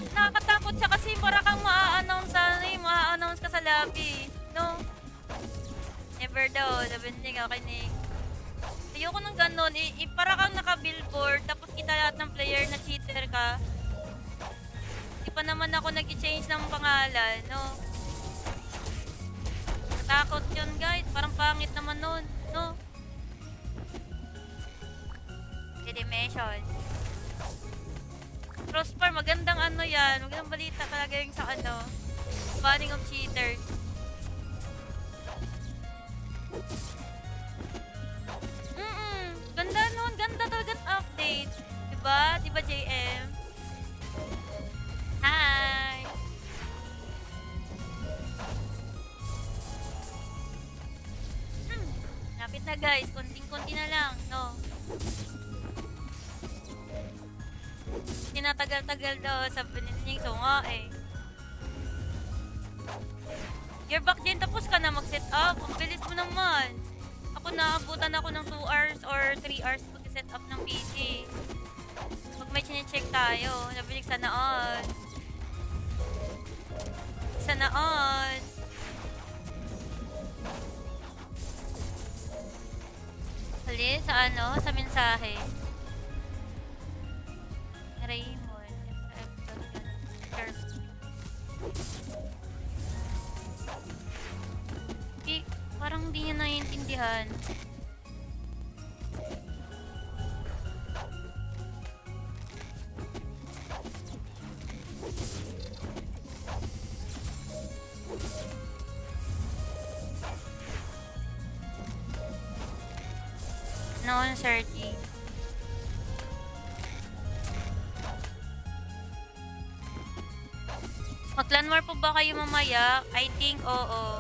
nakakatakot siya kasi para kang maa-announce ka sa lobby. No? Never daw, sabi niya, kinig. Ayoko ng ganon, para kang naka-billboard, tapos kita lahat ng player na cheater ka. Di pa naman ako nag-change ng pangalan, no? Takot yun, guys. Parang pangit naman nun, no? Dimension. Crossbar, magandang ano yan. Magandang balita talaga yung sa ano. Banning of cheaters. Ganda nun. Ganda talaga update. Diba? Diba, JM? Hi! Lapit na, guys. Konting-konti na lang, no? Tinatagal-tagal daw sa pininig. So nga eh. You're back din. Tapos ka na mag-set up. Ang bilis mo naman. Ako naabutan ako ng 2 hours or 3 hours pag-set up ng PC. Pag may chinecheck tayo. Nabilig sana on. Sana on. Halin sa ano? Sa mensahe. Raymond. Okay, parang hindi niya naiintindihan. Non-30. Mag-clan war po ba kayo mamaya? I think oo.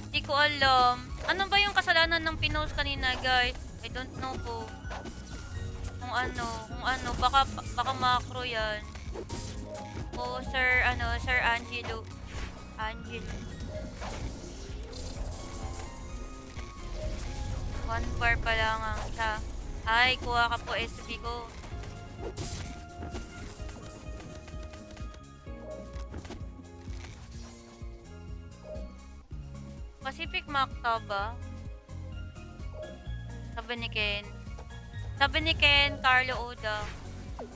Hindi ko alam. Ano ba yung kasalanan ng pinost kanina, guys? I don't know po. Kung ano, baka macro yan. O Sir Angelo. Angelo. 1 bar pa lang ang siya. Ay, kuha ka po SB ko. Pacific Macta ba? Sabi ni Ken, Carlo Oda.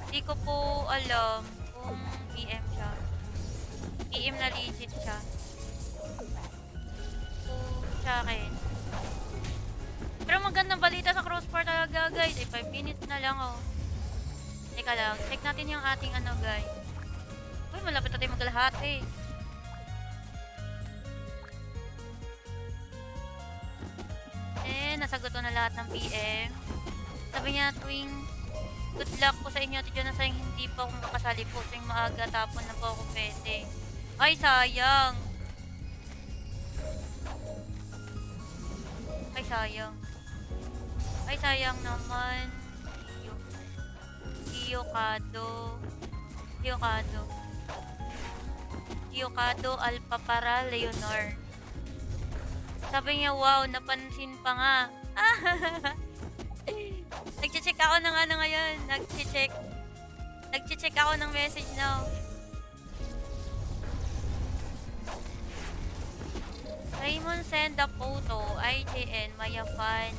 Hindi ko po alam kung PM siya. PM na legit siya. Sa akin. Pero magandang balita sa crossbar talaga, guys. 5 minutes na lang, oh. Teka lang. Check natin yung ating ano, guys. Uy, malapit na tayo magkalahati. Nasagot ko na lahat ng PM. Sabi niya, tuwing good luck po sa inyo, Ate Jonah, sayang hindi pa akong kakasali po. Tuwing maaga, tapon na po ako pwede. Ay, sayang. Ay, sayang. Ay, sayang naman. Hiyokado Alpha para Leonor. Sabi niya, wow, napansin pa nga. Nag-check ako ng ano ngayon. Nag-check ako ng message now. Raymond send a photo. IJN, Maya fan.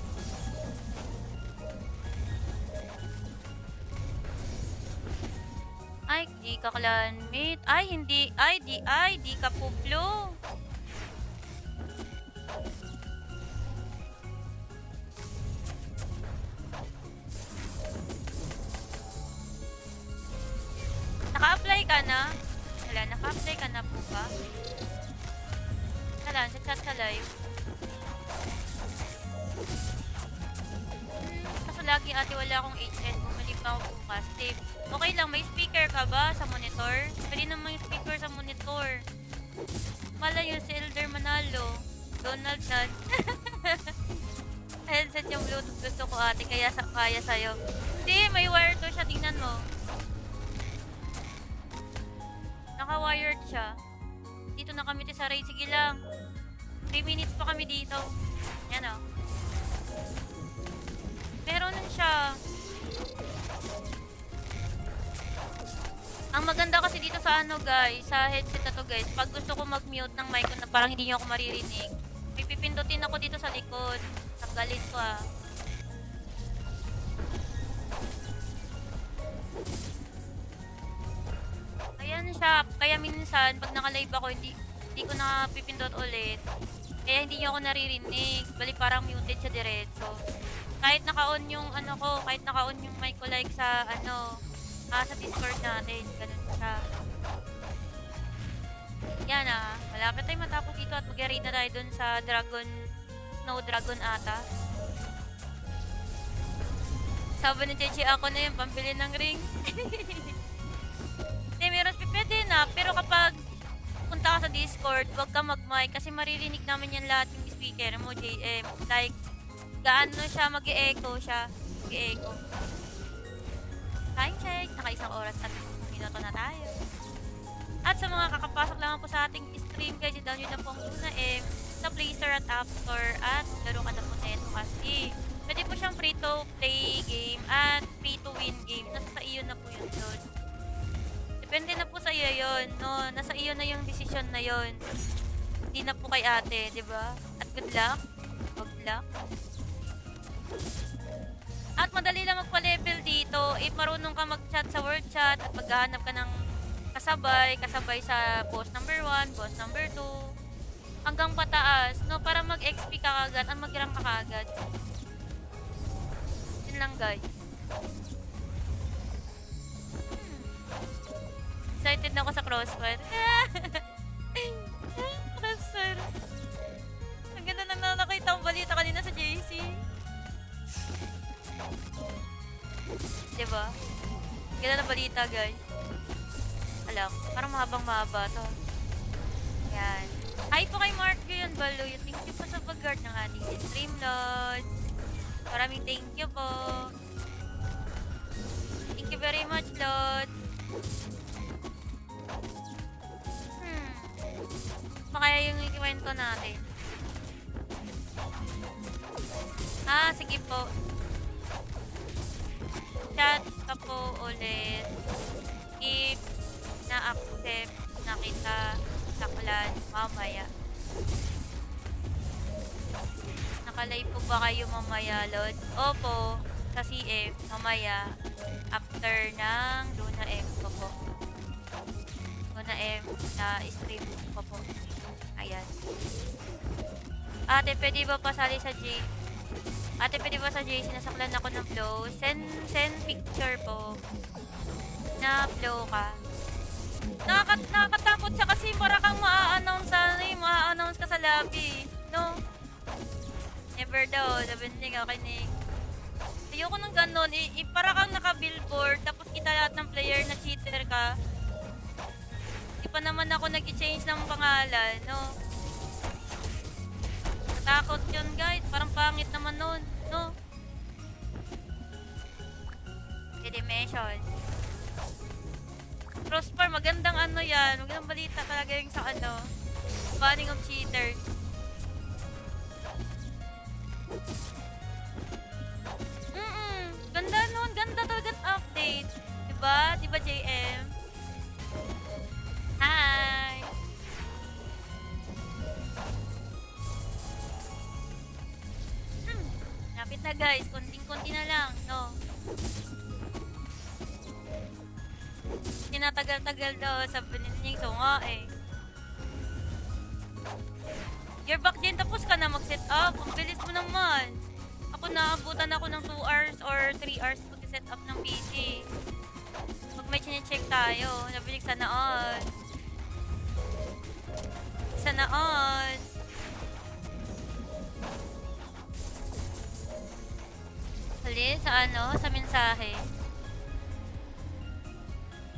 Ay, di ka clanmate. Ay, hindi. Ay, di ka publo. Naka-apply ka na? Wala, naka-apply ka na po ba? Wala, sa chat sa live. Kaso lagi ate wala akong HN. Bumalik pa ako bukas. Tip. Okay lang, may speaker ka ba sa monitor? Pwede naman yung speaker sa monitor. Mala yun si Elder Manalo. Donald Nut. Headset yung Bluetooth gusto ko ate, kaya sa'yo. Hindi, may wire to siya. Tingnan mo. Naka-wired siya. Dito na kami sa raid. Sige lang. 3 minutes pa kami dito. Yan o. Ang maganda kasi dito sa ano guys, sa headset na to guys, pag gusto ko mag-mute ng mic ko na parang hindi niyo ako maririnig, pipipindutin ako dito sa likod. Tanggalin ko ah. Ayan siya. Kaya minsan, pag naka-live ako, hindi ko na pipindot ulit. Kaya hindi niyo ako naririnig. Bali parang muted siya diretso. Kahit naka-on yung ano ko, kahit naka-on yung mic ko like sa ano, sa Discord natin. Ganun siya. Yan ah. Malapit tayo matapos dito at mag-raid na tayo dun sa Snow Dragon ata. Sabi ni Chechi, ako na yung pambili ng ring. Hindi, meron pwede na. Pero kapag punta ka sa Discord, huwag ka mag-mic kasi maririnig namin yan lahat yung speaker mo, JM. Like, gaano siya, mag-e-echo siya. Mag-e-echo. Time check. Naka-isang oras at minuto na tayo. At sa mga kakapasok lamang po sa ating stream, guys, i-download na po ang Luna sa Play Store at App Store at laro ka na po neto kasi pwede po siyang free-to-play game at free-to-win game. Nasa sa iyo na po yun doon. Depende na po sa iyo yun, no? Nasa iyo na yung decision na yun. Hindi na po kay ate, di ba? At good luck. Good luck. At madali lang magpa-level dito. If marunong ka mag-chat sa word chat at maghahanap ka ng kasabay sa boss number 1, boss number 2, hanggang pataas, no? Para mag-XP ka kagad at mag-rank ka kagad. Yun lang, guys. Excited na ako sa crossfire. Crossfire. Ang ganda na nakita ang balita kanina sa JC. Diba? Ang ganda na balita, guys. Alam, parang mahabang-mahaba to. Yan. Hi po kay Mark Guyon Baloy. Thank you po sa pag-guard ng ating stream, Lord. Maraming thank you po. Thank you very much, Lord. Makaya yung ikikwento natin. Sige po. Chat ka po ulit. If na-accept na kita sa clan mamaya. Nakalive po ba kayo mamaya, Lord? Opo, sa CF mamaya after ng Luna M ko po. Luna M na stream ko po. Ayan. Ate, pwede ba pasali sa J? Ate, pwede ba sa JC nasaklan ako ng flow? Send picture po na flow ka. Nakakatakot siya kasi para kang maa-announce ka sa lobby. No? Never daw. Sabi niya kakinig. Ayoko ng ganon. Para kang naka-billboard tapos kita lahat ng player na cheater ka. Di pa naman ako nag-change ng pangalan. No? Natakot yun, guys. Parang pangit naman nun. No? Dimension. Crossbar, magandang ano yan. Magandang balita talaga yung sa ano. Banning of cheaters. Ganda nun. Ganda talaga update. Diba? Diba, JM? Hi! Lapit na, guys. Konting-konti na lang. No? Tinatagal-tagal daw sa pininig. So nga eh. You're back din. Tapos ka na mag-set up. Ang bilis mo naman. Ako naabutan ako ng 2 hours or 3 hours mag-set up ng PC. Pag may chine-check tayo, nabilig sana on. Sana on. Hali, sa ano? Sa mensahe.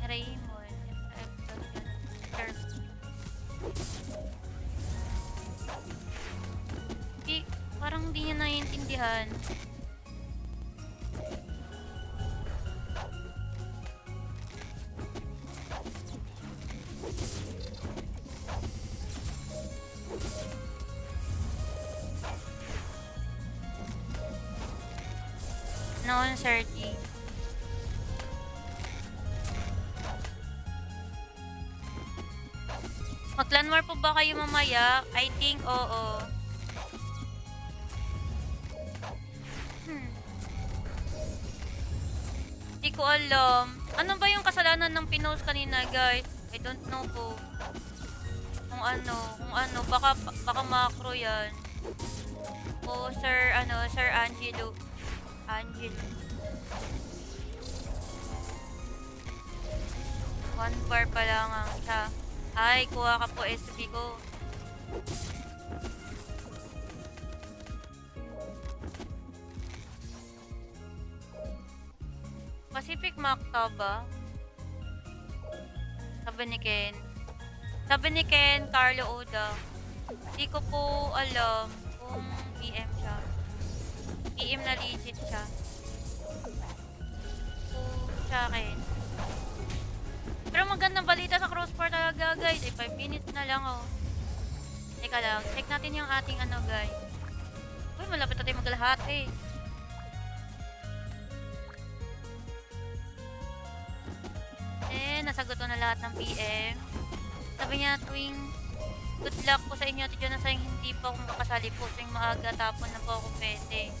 Raymond. Parang hindi niya naiintindihan. Non-30. Mag-clan war po ba kayo mamaya? I think oo. Hmm. Di ko alam. Ano ba yung kasalanan ng pinost kanina, guys? I don't know po. Kung ano, baka macro yan. O Sir Angelo. Angelo. 1 bar pa lang ang siya. Ay, kuha ka po SB ko. Pacific Macta ba? Sabi ni Ken, Carlo Oda. Di ko po alam kung PM siya. PM na legit siya. Po sa akin. Pero magandang balita sa crossbar talaga, guys. 5 minutes na lang, oh. Teka lang, check natin yung ating guys. Uy, malapit na tayo maglahati. Nasagot ko na lahat ng PM. Sabi niya tuwing good luck po sa inyo, Tito na sayang hindi pa ako makasali po tuwing maaga tapon na po ako pwede.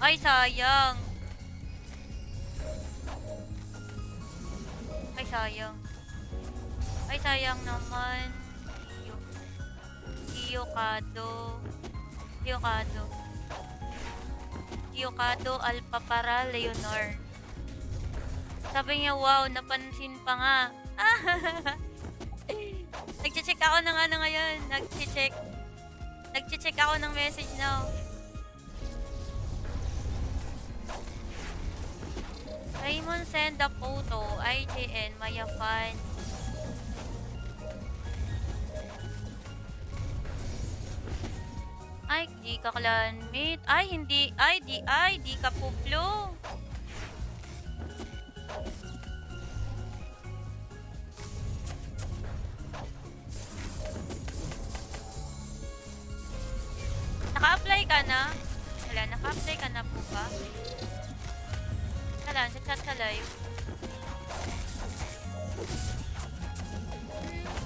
Ay, sayang. Ay, sayang naman. Iyokado Alpha para Leonor. Sabi niya, wow, napansin pa nga. Nag-check ako ng ngayon. Nag-check ako ng message now. Raymond send a photo. IJN, Maya fan. Ay, di ka clanmate. Ay, hindi. Ay, di ka puplo. Naka-apply ka na? Wala, naka-apply ka na po ba? Wala, sa chat sa live.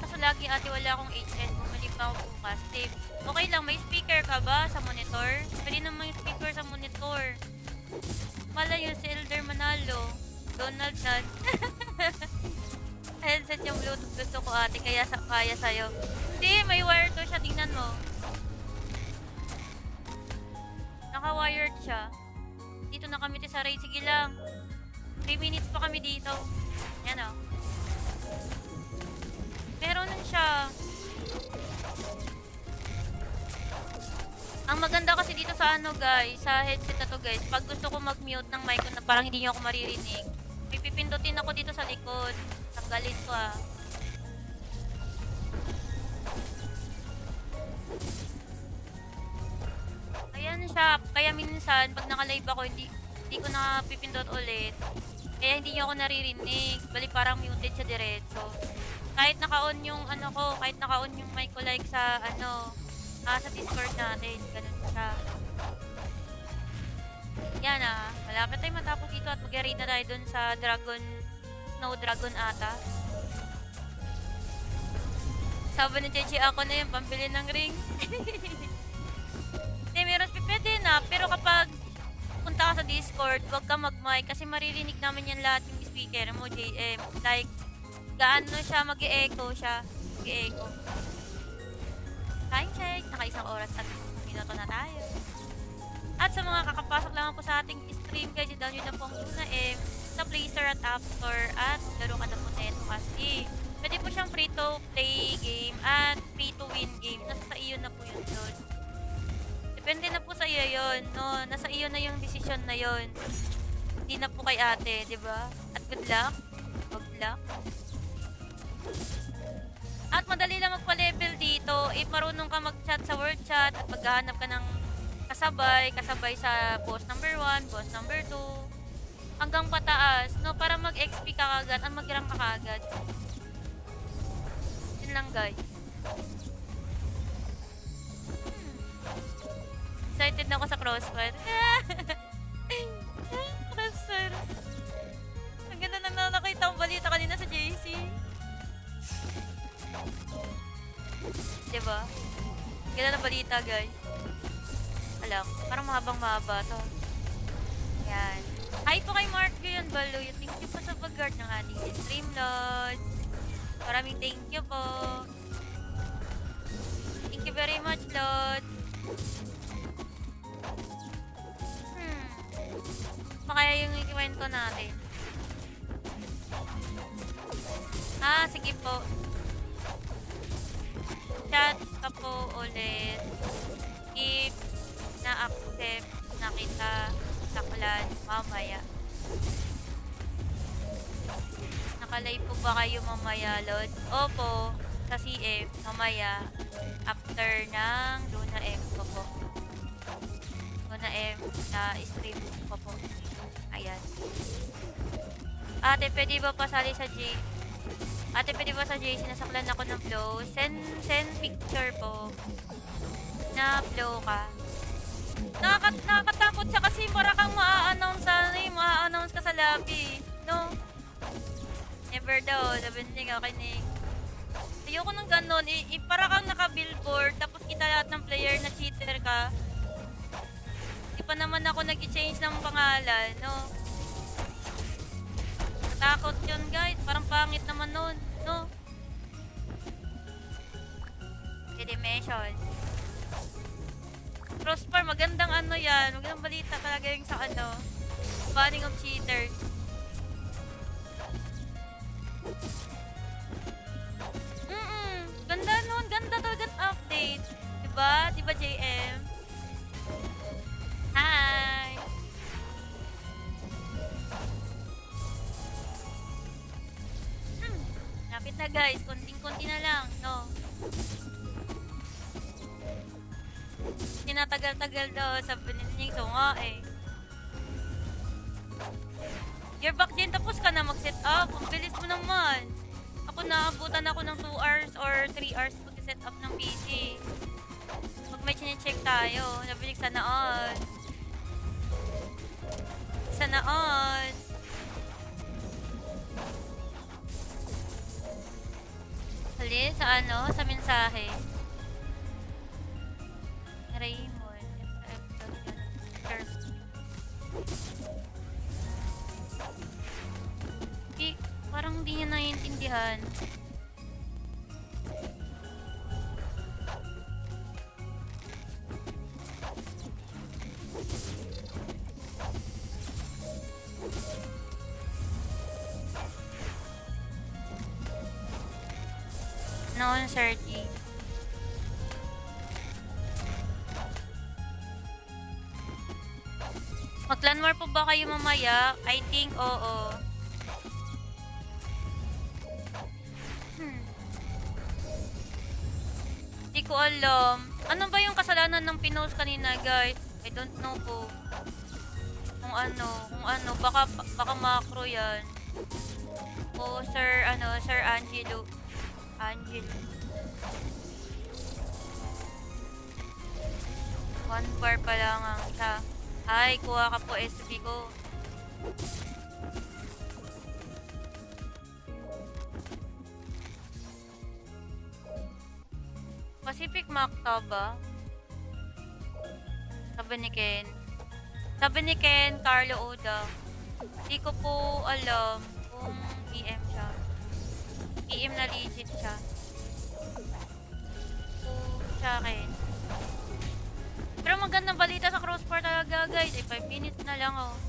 Kaso lagi ate wala akong HN. Bumalik pa ako bukas. Dave, okay lang, may speaker ka ba sa monitor? Pwede naman yung speaker sa monitor. Pala yun si Elder Manalo. Donald Nut. Headset yung Bluetooth gusto ko ate, kaya sa'yo. Hindi, may wire to siya, tingnan mo. Naka-wired siya. Dito na kami sa raid. Sige lang. 3 minutes pa kami dito. Yan o. Meron siya. Ang maganda kasi dito sa guys, sa headset na to guys, pag gusto ko mag-mute ng mic ko na parang hindi niyo ako maririnig, may pipindutin ako dito sa likod. Tanggalin ko Ayan siya. Kaya minsan, pag naka-live ako, hindi ko na pipindot ulit. Kaya hindi niyo ako naririnig. Bali parang muted siya diretso. Kahit naka-on yung kahit naka-on yung mic ko like sa sa Discord natin. Ganun siya. Yan malapit tayo matapos dito at mag-raid na tayo dun sa Snow Dragon ata. Sabi ni Chechi, ako na yung pambili ng ring. Meron pwede na, pero kapag punta ka sa Discord, huwag ka mag-mic kasi maririnig namin yan lahat yung speaker mo, JM. Like, gaano siya, mag-e-echo siya. Mag-e-echo. Time check, naka-1 oras at minuto na tayo. At sa mga kakapasok lang po sa ating stream, guys, i-download na po ang Luna M sa Play Store at App Store at laro ka na po neto kasi pwede po siyang free-to-play game at free-to-win game. Nasa sa iyo na po yun doon. Depende na po sa iyo yun, no? Nasa iyo na yung decision na yun. Hindi na po kay ate, di ba? At good luck. Good luck. At madali lang magpa-level dito. If marunong ka mag-chat sa word chat at maghahanap ka ng kasabay sa boss number 1, boss number 2, hanggang pataas, no? Para mag-XP ka kagad at mag-rank ka kagad. Yun lang, guys. Excited na ako sa crossfire. Crossfire. Ang ganda nang nakita ang balita kanina sa JC. ba? Ganda na balita, guys. Alam, parang mahabang-mahaba to. Yan. Hi po kay Mark Guyon Baloy. Thank you po sa pag-guard ng ating stream, Lord. Maraming thank you po. Thank you very much, Lord. Pa kaya yung ikwento natin? Sige po. Chat ka po ulit. If na-accept na kita sa clan mamaya. Nakalay po ba kayo mamaya, Lord? Opo, sa CF mamaya after ng Luna M ko po. Luna M na stream ko po. Ayan. Ate, pwede ba pasali sa J? Ate, pwede ba sa J? Sinasaklan ako ng flow. Send picture po. Na flow ka. Nakakatakot siya kasi para kang maa-announce ka sa lobby. No? Never daw. Sabi niya, kinig. Ayoko ng ganon. Para kang naka-billboard, tapos kita lahat ng player na cheater ka. Di pa naman ako nag-change ng pangalan, no? Takot yun, guys. Parang pangit naman nun, no? Dimension. Prosper, magandang ano yan. Magandang balita talaga yung sa ano. Banning of cheaters. Ganda nun. Ganda talagang update. Diba? Diba, JM? Hi! Lapit na, guys. Konting-konti na lang, no? Tinatagal-tagal daw. Sabi niya, so nga eh. You're back din. Tapos ka na mag-set up. Ang bilis mo naman. Ako naabutan ako ng 2 hours or 3 hours mag-set up ng PC. Pag may chine-check tayo, nabilig sana on. Sana on. Halin, sa ano? Sa mensahe. Raymond. Parang hindi niya naiintindihan. Noon, Sergi. Mag-clan war po ba kayo mamaya? I think, oo. Hindi ko alam. Ano ba yung kasalanan ng pinost kanina, guys? I don't know po. Kung ano, baka macro yan. O, Sir Angelo. One bar pa lang ang siya. Ay, kuha ka po SB ko. Pacific Macta ba? Sabi ni Ken, Carlo Oda. Hindi ko po alam kung EM siya. EM na legit siya. Sa akin. Pero magandang balita sa crossbar talaga, guys. 5 minutes na lang, oh.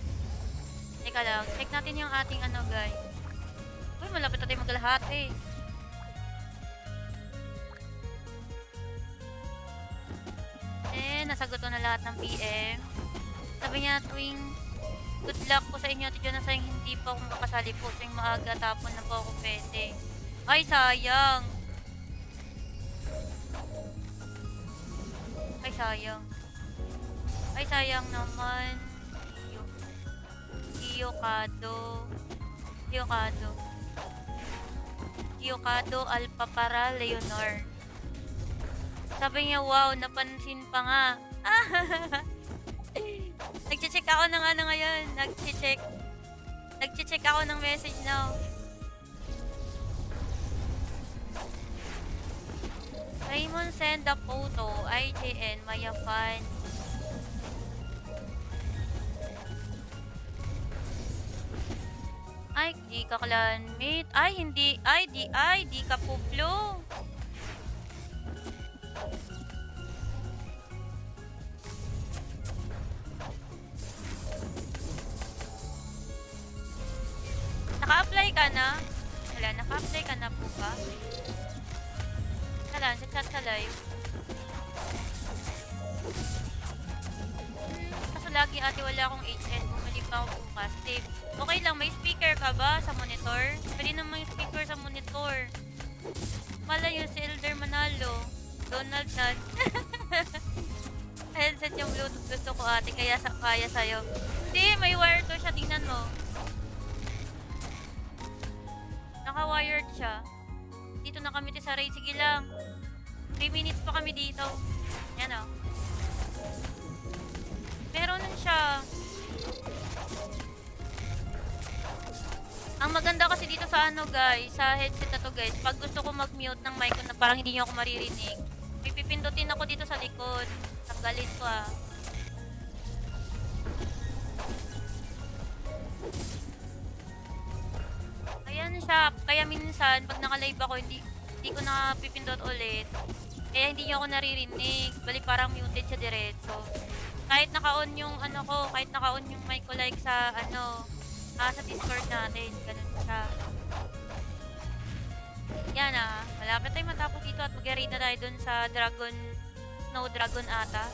Teka lang. Check natin yung ating ano, guys. Uy, malapit natin maglahati. Nasagot ko na lahat ng PM. Sabi niya tuwing good luck po sa inyo, Tidyo na sayang hindi po ako makasali po tuwing maaga, tapon na po ako pwede. Ay, sayang. Ay, sayang naman. Kado Alpha para Leonor. Sabi niya, wow, napansin pa nga. Nag-check ako ng ano ngayon. Nag-check ako ng message now. Raymond send the photo. IJN, Maya fan. Ay, di ka clanmate. Ay, hindi. Ay, di ka puplo. Naka-apply ka na? Wala, naka-apply ka na po ba? Wala, sa chat sa live. Kaso lagi ate wala akong HN. Bumalik pa ako bukas. Tip. Okay lang, may speaker ka ba sa monitor? Pwede naman yung speaker sa monitor. Malayo si Elder Manalo. Donald Nan. Headset yung Bluetooth gusto ko ate, kaya sa'yo. Hindi, may wire to siya, tingnan mo. Naka-wired siya. Dito na kami sa raid, sige lang. 3 minutes pa kami dito. Yan o. Meron nun siya. Ang maganda kasi dito sa ano guys, sa headset na to guys, pag gusto ko mag-mute ng mic ko na parang hindi nyo ako maririnig, may pipindutin ako dito sa likod. Tanggalin ko ah. Ayan siya. Kaya minsan, pag naka-live ako, hindi ko na pipindot ulit. Kaya hindi nyo ako naririnig. Bali parang muted siya diretso. Kahit naka-on yung ano ko, kahit naka-on yung mic ko like sa ano, sa Discord natin. Ganun siya. Yan ah. Malapit tayo matapos dito at mag-raid na tayo dun sa Snow Dragon ata.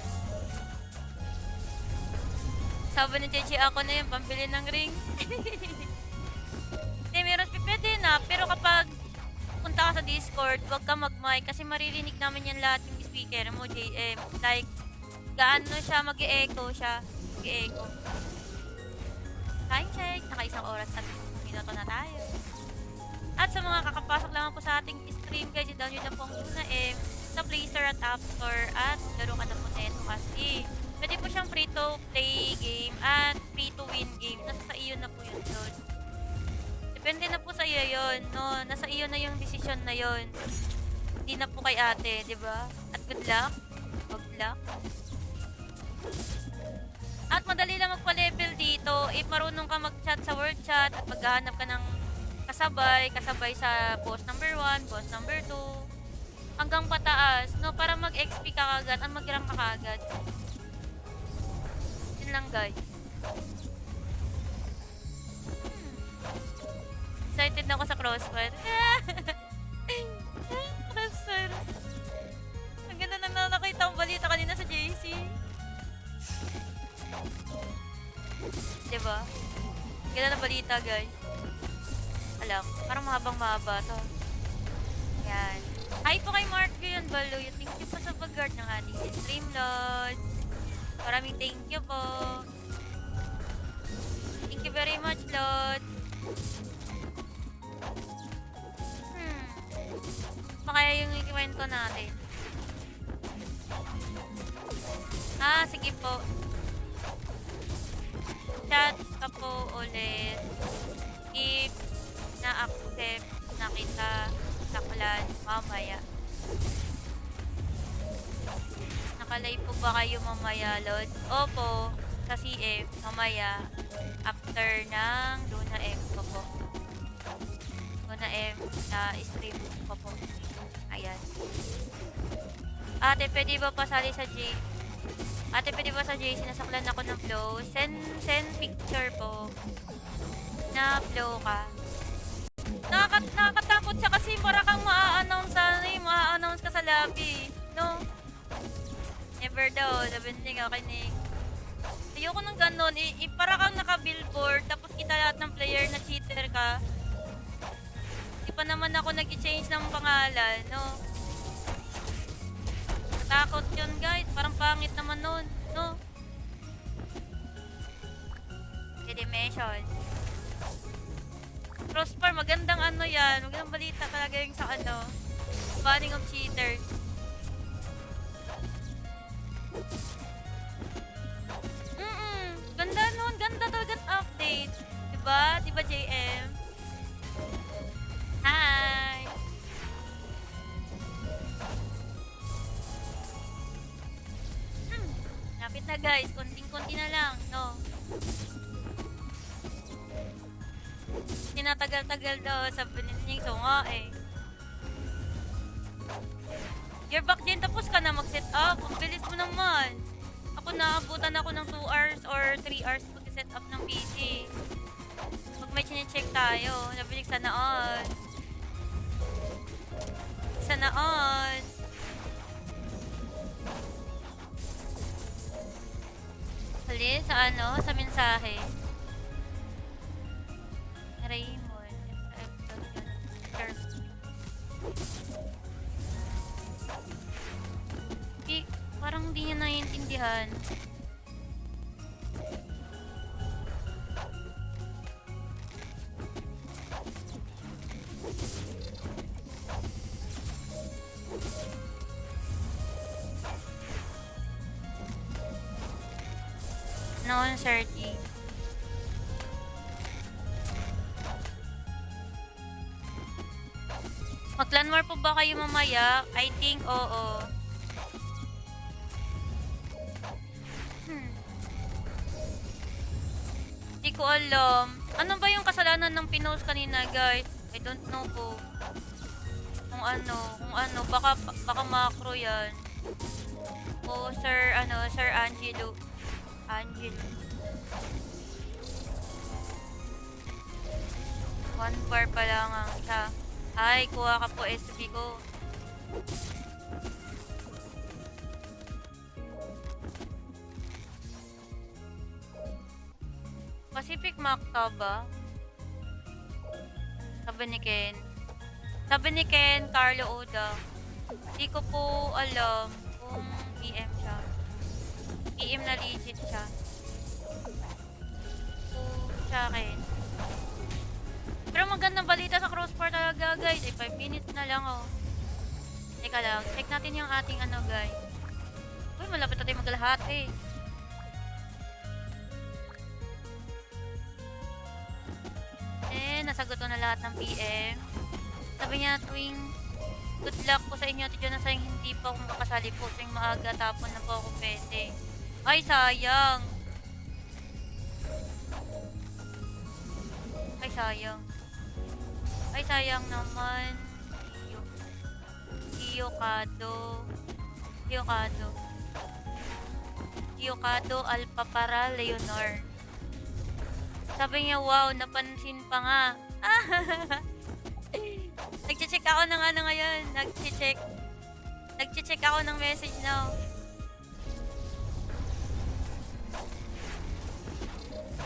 Sabi ni Chechi, ako na yun, pambili ng ring. Hindi, meron pwede na. Pero kapag punta ka sa Discord, huwag ka mag-mic kasi maririnig namin yan lahat yung speaker mo, JM. Like, gaano siya, mag-e-echo siya. Mag-e-echo. Time check, naka-1 oras at minuto na tayo. At sa mga kakapasok lamang po sa ating stream, guys, i-download na po ang Luna M sa Play Store at App Store at laro ka na po neto kasi pwede po siyang free-to-play game at free-to-win game. Nasa sa iyo na po yun doon. Depende na po sa iyo yun, no? Nasa iyo na yung decision na yun. Hindi na po kay ate, di ba? At good luck. Good luck. At madali lang magpa-level dito. If marunong ka mag-chat sa word chat at maghahanap ka ng kasabay sa boss number 1, boss number 2, hanggang pataas, no? Para mag-XP ka kagad at mag-rank ka kagad. Yun lang, guys. Excited na ako sa Crossfire. Crossfire. Ang ganda nang nakita ang balita kanina sa JC. Diba? Ganda na balita, guys. Alam, parang mahabang-mahaba to. Yan. Hi po kay Mark yun, Baloy. Thank you po sa pag-guard ng ating stream, Lord. Maraming thank you po. Thank you very much, Lord. Kaya yung ikikwento natin. Sige po. Chat ka po ulit if na-accept na kita sa clan mamaya. Nakalive po ba kayo mamaya, Lord? Opo, sa CF mamaya after ng Luna M ko po. Luna M na stream ko po. Ayan. Ate, pwede ba pasali sa J? Ate, pwede ba sa JC? Nasaklan ako ng flow. Send picture po. Na flow ka. Nakakatakot siya kasi para kang maa-announce ka sa lobby. No? Never daw. Sabi niya, okay Nick. Ayoko nang ganon. Para kang naka-billboard tapos kita lahat ng player na cheater ka. Di pa naman ako nag-change ng pangalan, no? Natakot yun, guys. Parang pangit naman nun, no? Dimension. Crossbar, magandang ano yan. Magandang balita talaga yung sa ano. Banning of cheaters. Ganda nun. Ganda talaga update. Diba? Diba, JM? Hi! guys. Konting-konti na lang, no? Tinatagal-tagal daw, sabi ni Ning. So nga eh. You're back din, tapos ka na mag-set up. Ang bilis mo naman. Ako naabutan ako ng 2 hours or 3 hours mag-set up ng PC. Pag may chine-check tayo, nabilig sana on. Sana on. Hali, sa ano? Sa mensahe. Raymond. Parang hindi niya naiintindihan. Non-30. Mag-clan war po ba kayo mamaya? I think oo. Hindi ko alam. Ano ba yung kasalanan ng pinost kanina, guys? I don't know po. Kung ano, baka macro yan. O Sir Angelo. One bar pa lang ang isa. Ay, kuha ka po SB ko. Pacific Macta ba? Sabi ni Ken, Carlo Oda. Hindi ko po alam kung EM siya. EM na legit siya. Sa akin. Pero magandang balita sa crossbar talaga, guys. 5 minutes na lang, oh. Teka lang, check natin yung ating guys. Uy, malapit na tayo maglalahati. Nasagot ko na lahat ng PM. Sabi niya tuwing good luck po sa inyo, tidyo na sayang hindi pa akong makasali po. Tuwing maaga, tapon na po ako pwede. Ay, sayang. Ay, sayang naman. Kado Alpha para Leonor. Sabi niya, wow, napansin pa nga. Nag-check ako ng ngayon. Nag-check ako ng message now.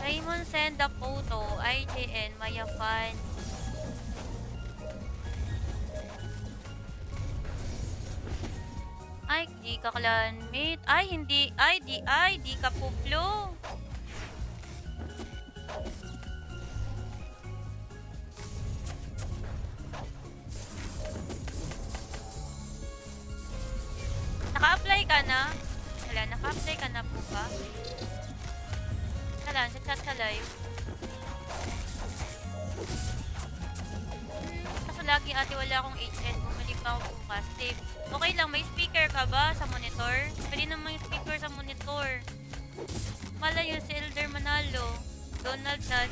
Raymond send a photo. IJN, Maya fan. Ay, di ka clanmate. Ay, hindi. Ay, di ka puplo. Naka-apply ka na? Wala, naka-apply ka na po ba? Wala, sa chat sa live. Kaso lagi ate wala akong HN. Bumalik pa ako bukas. Tip. Okay lang, may speaker ka ba sa monitor? Pwede naman yung speaker sa monitor. Malayo si Elder Manalo. Donald Nan.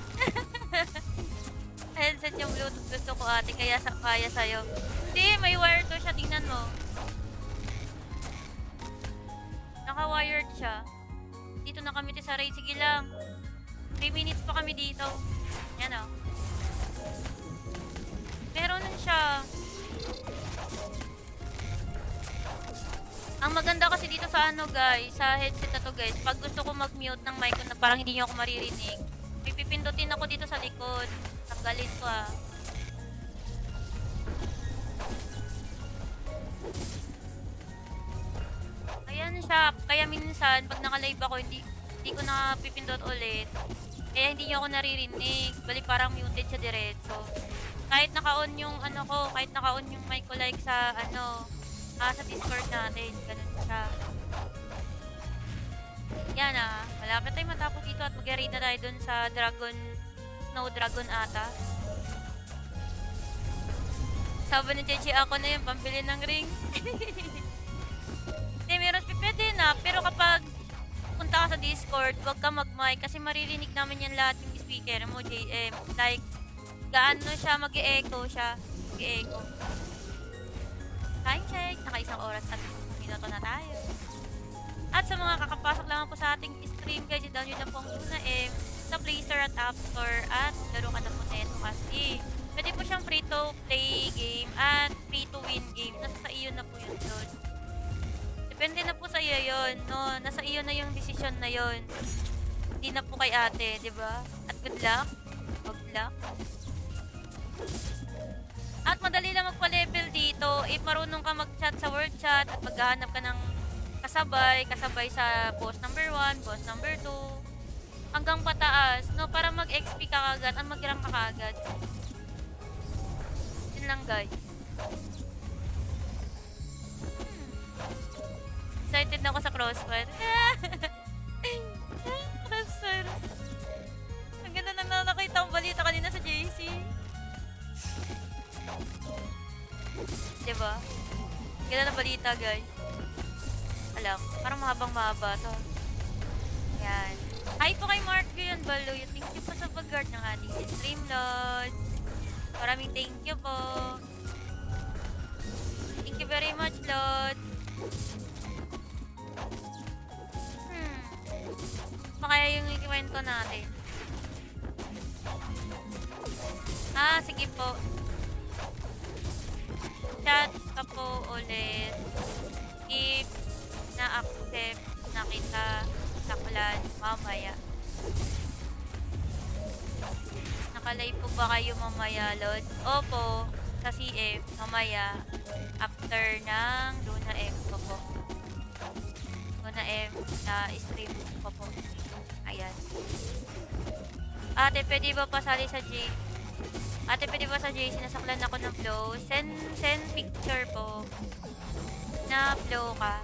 Headset yung Bluetooth gusto ko ate, kaya sa'yo. Hindi, may wire to siya, tingnan mo. Naka-wired siya. Dito na kami sa raid. Sige lang. 3 minutes pa kami dito. Yan o. Meron nun siya. Ang maganda kasi dito sa guys, sa headset na to guys, pag gusto ko mag-mute ng mic ko na parang hindi niyo ako maririnig, pipindutin ako dito sa likod. Tanggalin ko Ayan siya. Kaya minsan, pag naka-live ako, hindi ko na pipindot ulit. Kaya hindi niyo ako naririnig. Bali parang muted siya diretso. Kahit naka-on yung kahit naka-on yung mic ko like sa sa Discord natin. Ganun siya. Yan malapit tayo matapos dito at mag-raid na tayo dun sa Snow Dragon ata. Sabi ni Chechi, ako na yung pambili ng ring. Hindi, meron pwede na. Pero kapag punta ka sa Discord, huwag ka mag-mic kasi maririnig namin yan lahat yung speaker mo, JM. Like, gaano siya, mag-e-echo siya. Mag-e-echo. Time check, naka-1 oras at minuto na tayo. At sa mga kakapasok lamang po sa ating stream, guys, i-download na po ang Luna M sa Play Store at App Store at laro ka na po neto kasi pwede po siyang free-to-play game at free-to-win game. Nasa sa iyo na po yun doon. Depende na po sa iyo yun, no? Nasa iyo na yung decision na yun. Hindi na po kay ate, di ba? At good luck. Good luck. At madali lang magpa-level dito if marunong ka mag-chat sa word chat at maghahanap ka ng kasabay sa boss number 1, boss number 2, hanggang pataas, no? Para mag-XP ka kagad at mag-rank ka kagad. Yun lang, guys. Excited na ako sa Crossfire. Crossfire. Ang ganda na nakita ang balita kanina sa JC. Diba? Ganda na balita, guys. Alam, parang mahabang-mahaba to. Yan. Hi po kay Mark Guyon Baloy. Thank you po sa pag-guard ng ating stream, Lord. Maraming thank you po. Thank you very much, Lord. Makaya yung ikwento natin. Sige po. Chat ka po ulit if na-accept na kita sa clan mamaya. Nakalive po ba kayo mamaya, Lord? Opo, sa CF mamaya after ng Luna M ko po. Luna M na stream ko po. Ayan. Ate, pwede ba pasali sa J? Ate, pwede ba sa JC? Nasaklan ako ng flow. Send picture po. Na flow ka.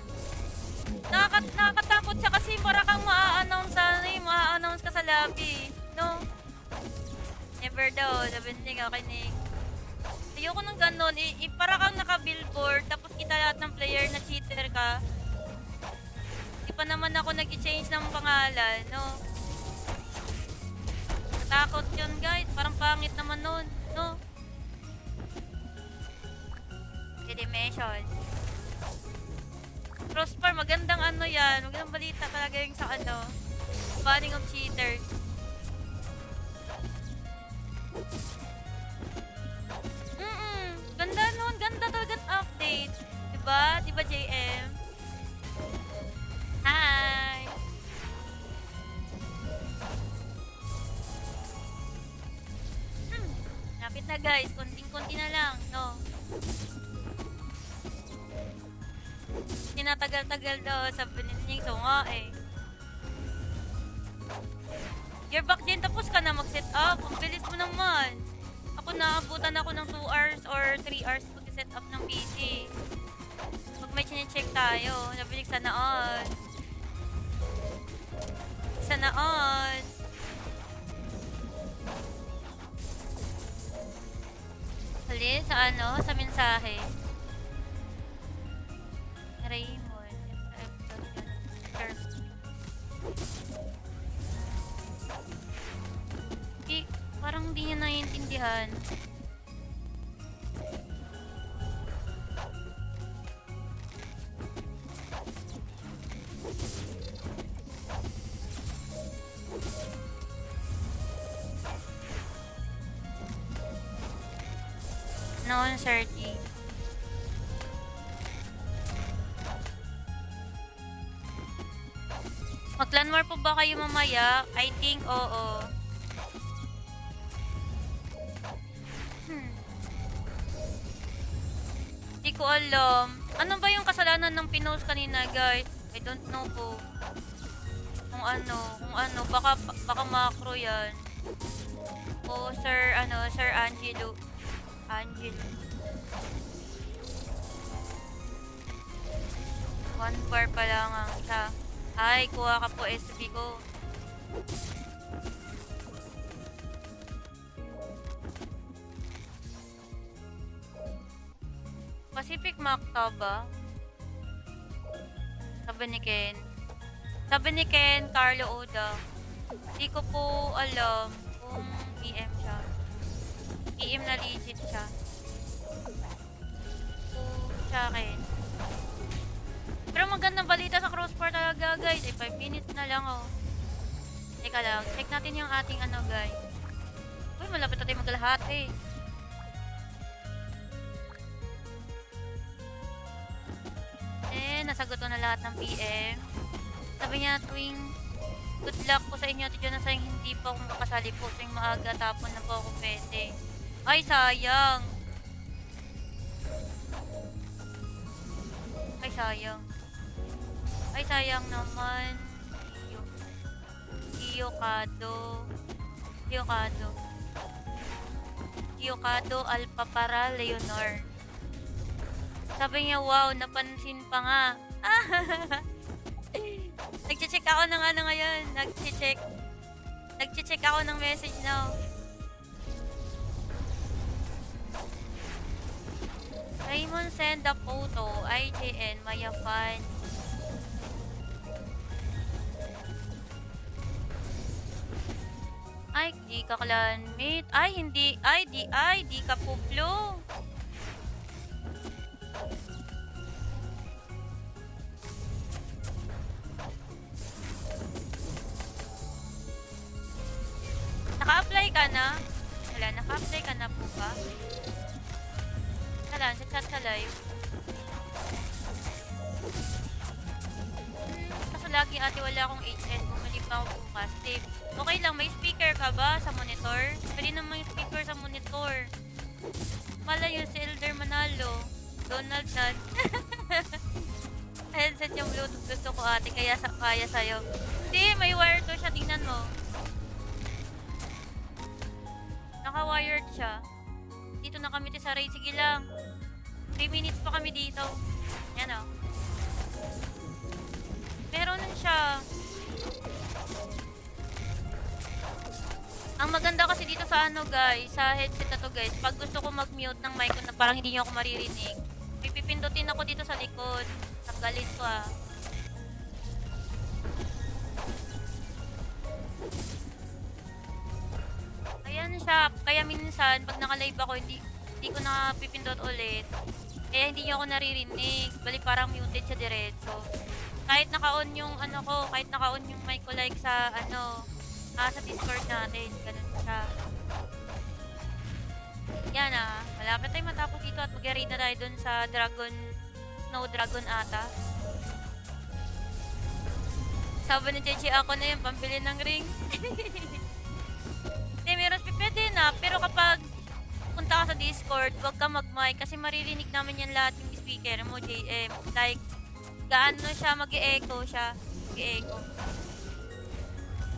Nakakatakot siya kasi para kang maa-announce ka sa lobby. No? Never daw. Sabi niya, kinig. Ayoko ng ganon. Para kang naka-billboard tapos kita lahat ng player na cheater ka. Di pa naman ako nag-change ng pangalan, no? Takot yun, guys. Parang pangit naman nun, no? Dimension. Crossfire, magandang ano yan. Magandang balita talaga yung sa ano. Banning of cheaters. Ganda nun. Ganda talaga update. Diba? Diba, JM? Hi! Lapit na, guys. Konting-konti na lang, no? Tinatagal-tagal daw. Sabi niya, so nga eh. You're back din. Tapos ka na mag-set up. Ang bilis mo naman. Ako naabutan ako ng 2 hours or 3 hours mag-set up ng PC. Pag may chinecheck tayo, nabilig sana on. Sana on. Halin, sa ano? Sa mensahe. Raymond. Parang hindi niya naiintindihan. Noon, Sergi. Mag-clan war po ba kayo mamaya? I think, oo. Hindi ko alam. Ano ba yung kasalanan ng pinost kanina, guys? I don't know po. Kung ano, baka macro yan. O, Sir Angelo. Angelo. 1 bar pa lang ang isa. Ay, kuha ka po SB ko. Pacific Macta ba? Sabi ni Ken. Sabi ni Ken, Carlo Oda. Hindi ko po alam kung PM siya. PM na legit siya. Po sa akin. Pero magandang balita sa crossbar talaga guys. 5 minutes na lang oh. Teka lang, check natin yung ating ano guys. Uy, malapit na tayo magkalahati. Nasagot ko na lahat ng PM. Sabi niya tuwing good luck po sa inyo, Tito na sayang hindi po ako makasali po tuwing maaga tapon na po ako pwede. Ay, sayang. Ay, sayang. Ay, sayang naman. Iyokado. Alpha para Leonor. Sabi niya, wow, napansin pa nga. Nag-check ako ng ano ngayon. Nag-check ako ng message now. Raymond send a photo. IJN, Maya fan. Ay, di ka clanmate. Ay, hindi. Di ka puplo. Naka-apply ka na? Wala, naka-apply ka na po ba? Wala, sa chat sa live. Kaso lagi ate wala akong HN. Bumalik pa ako bukas. Tip. Okay lang, may speaker ka ba sa monitor? Pwede naman yung speaker sa monitor. Mala yun si Elder Manalo. Donald Nan. Headset yung Bluetooth gusto ko ate, kaya sa'yo. Hindi, may wire to siya. Tingnan mo. Naka-wired siya. Dito na kami sa raid. Sige lang. 3 minutes pa kami dito. Yan o. Meron siya. Ang maganda kasi dito sa ano guys, sa headset na to guys, pag gusto ko mag-mute ng mic ko na parang hindi niyo ako maririnig, pipindutin ako dito sa likod. Tanggalin ko ah. Ayan siya. Kaya minsan, pag naka-live ako, hindi ko na pipindot ulit. Kaya hindi niyo ako naririnig. Bali parang muted siya diretso. Kahit naka-on yung ano ko, kahit naka-on yung mic ko like sa ano, sa Discord natin. Ganun siya. Yan ah. Malapit tayo matapos dito at mag-raid na tayo dun sa Snow Dragon ata. Sabi ni Chechi, ako na yung pambili ng ring. Meron pwede na, pero kapag punta ka sa Discord, huwag ka mag-mic kasi maririnig namin yan lahat yung speaker mo, JM. Like, gaano siya, mag-e-echo siya. Mag-e-echo.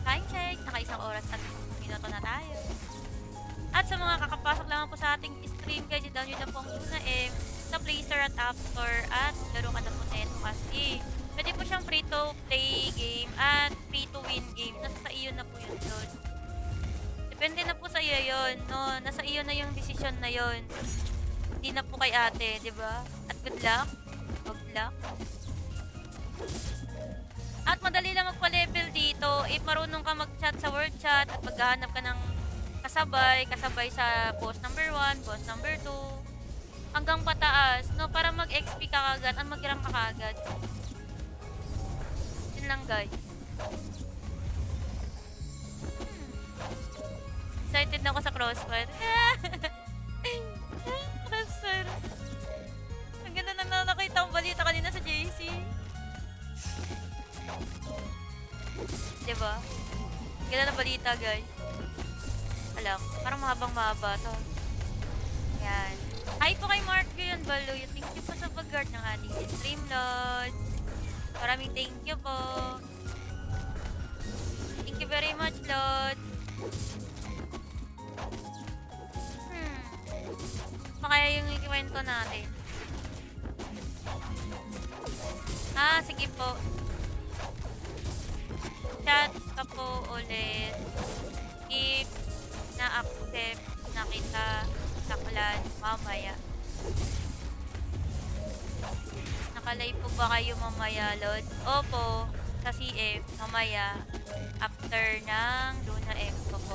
Time check, naka 1 oras at minuto na tayo. At sa mga kakapasok lang po sa ating stream, guys, i-download na po ang Luna-M sa Play Store at App Store at laro ka na po neto kasi pwede po siyang free-to-play game at free-to-win game. Nasa sa iyo na po yun doon. Depende na po sa iyo yun, no? Nasa iyo na yung decision na yun. Hindi na po kay ate, di ba? At good luck. Good luck. At madali lang magpa-level dito. If marunong ka mag-chat sa word chat at maghahanap ka ng kasabay sa boss number 1, boss number 2, hanggang pataas, no? Para mag-XP ka kagad at mag-rank ka kagad. Yun lang, guys. Excited na ako sa crossfire. Crossfire. Ang ganda na nakita ang balita kanina sa JC. Diba? Ang ganda na balita, guys. Alam, parang mahaba to. Yan. Hi po kay Mark Guyon Baloy. Thank you po sa pag-guard ng ating stream, Lord. Maraming thank you po. Thank you very much, Lord. Makaya yung ikiwento natin. Sige po. Chat ka po ulit. If na-accept na kita sa clan mamaya. Nakalive po ba kayo mamaya, Lord? Opo. sa CF mamaya after ng Luna M ko po.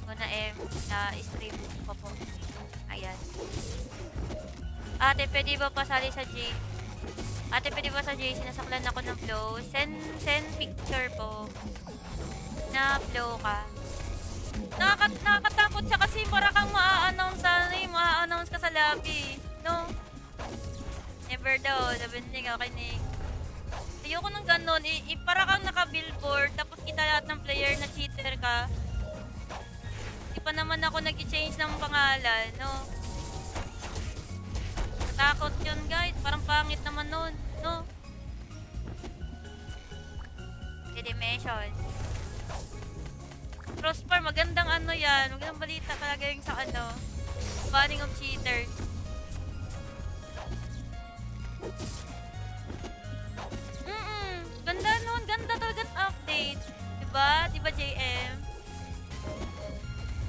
Luna M na stream ko po. Ayan. Ate, pwede ba pasali sa J? Ate, pwede ba sa J? Sinasaklan ako ng flow. Send picture po. Na flow ka. Nakakatakot siya kasi para kang maa-announce maa-announce ka sa lobby. No? Never daw. Sabi niya kinig. Ayoko ng ganon. Para kang naka-billboard tapos kita lahat ng player na cheater ka. Di pa naman ako nag-change ng pangalan, no? Takot yun, guys. Parang pangit naman nun, no? Dimension. Crossbar, magandang ano yan. Magandang balita talaga yung sa ano. Banning of cheaters. Ganda nun. Ganda talaga update. Diba? Diba, JM?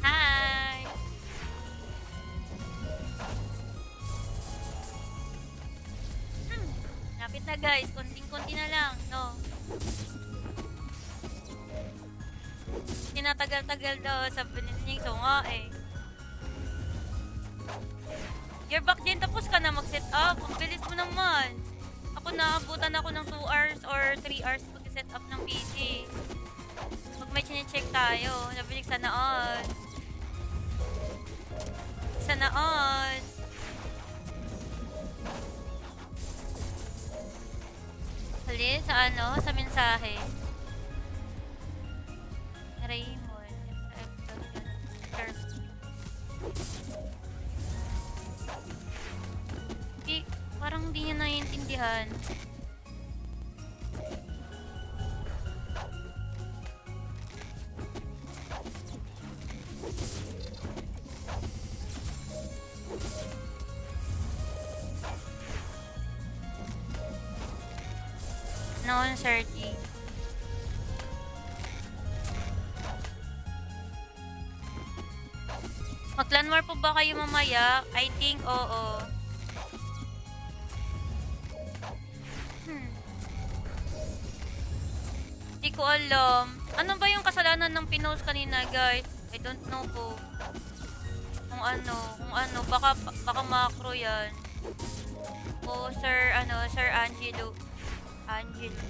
Hi! Lapit na, guys. Konting-konti na lang, no? Tinatagal-tagal daw sa Benigning. So nga eh. You're back din. Tapos ka na mag-set up. Ang bilis mo naman. Ako naabutan ako ng 2 hours or 3 hours pag-set up ng PC. Pag may chinecheck tayo. Nabilig sana on. Sana on. Halin sa ano? Sa mensahe. Raymond. Parang hindi niya naiintindihan. Noon, Sergi. Mag-clan war po ba kayo mamaya? I think, oo. Hindi ko alam. Ano ba yung kasalanan ng pinost kanina, guys? I don't know po. Kung ano, baka macro yan. O, Sir Angelo. Angelo.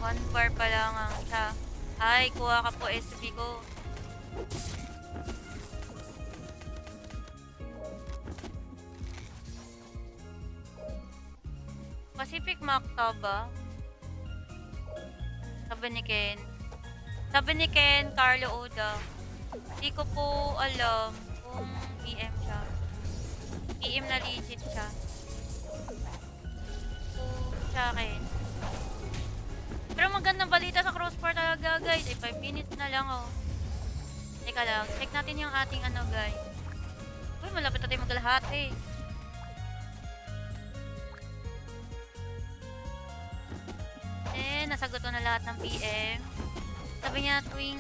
1 bar pa lang ang isa. Ay, kuha ka po SB ko. Pacific Macta ba? Sabi ni Ken, Carlo Oda. Hindi ko po alam kung PM siya. PM na legit siya. Sa akin. Pero magandang balita sa crossbar talaga, guys. 5 minutes na lang, oh. Teka lang, check natin yung ating ano, guys. Uy, malapit na tayo maglalahati. Nasagot ko na lahat ng PM. Sabi niya tuwing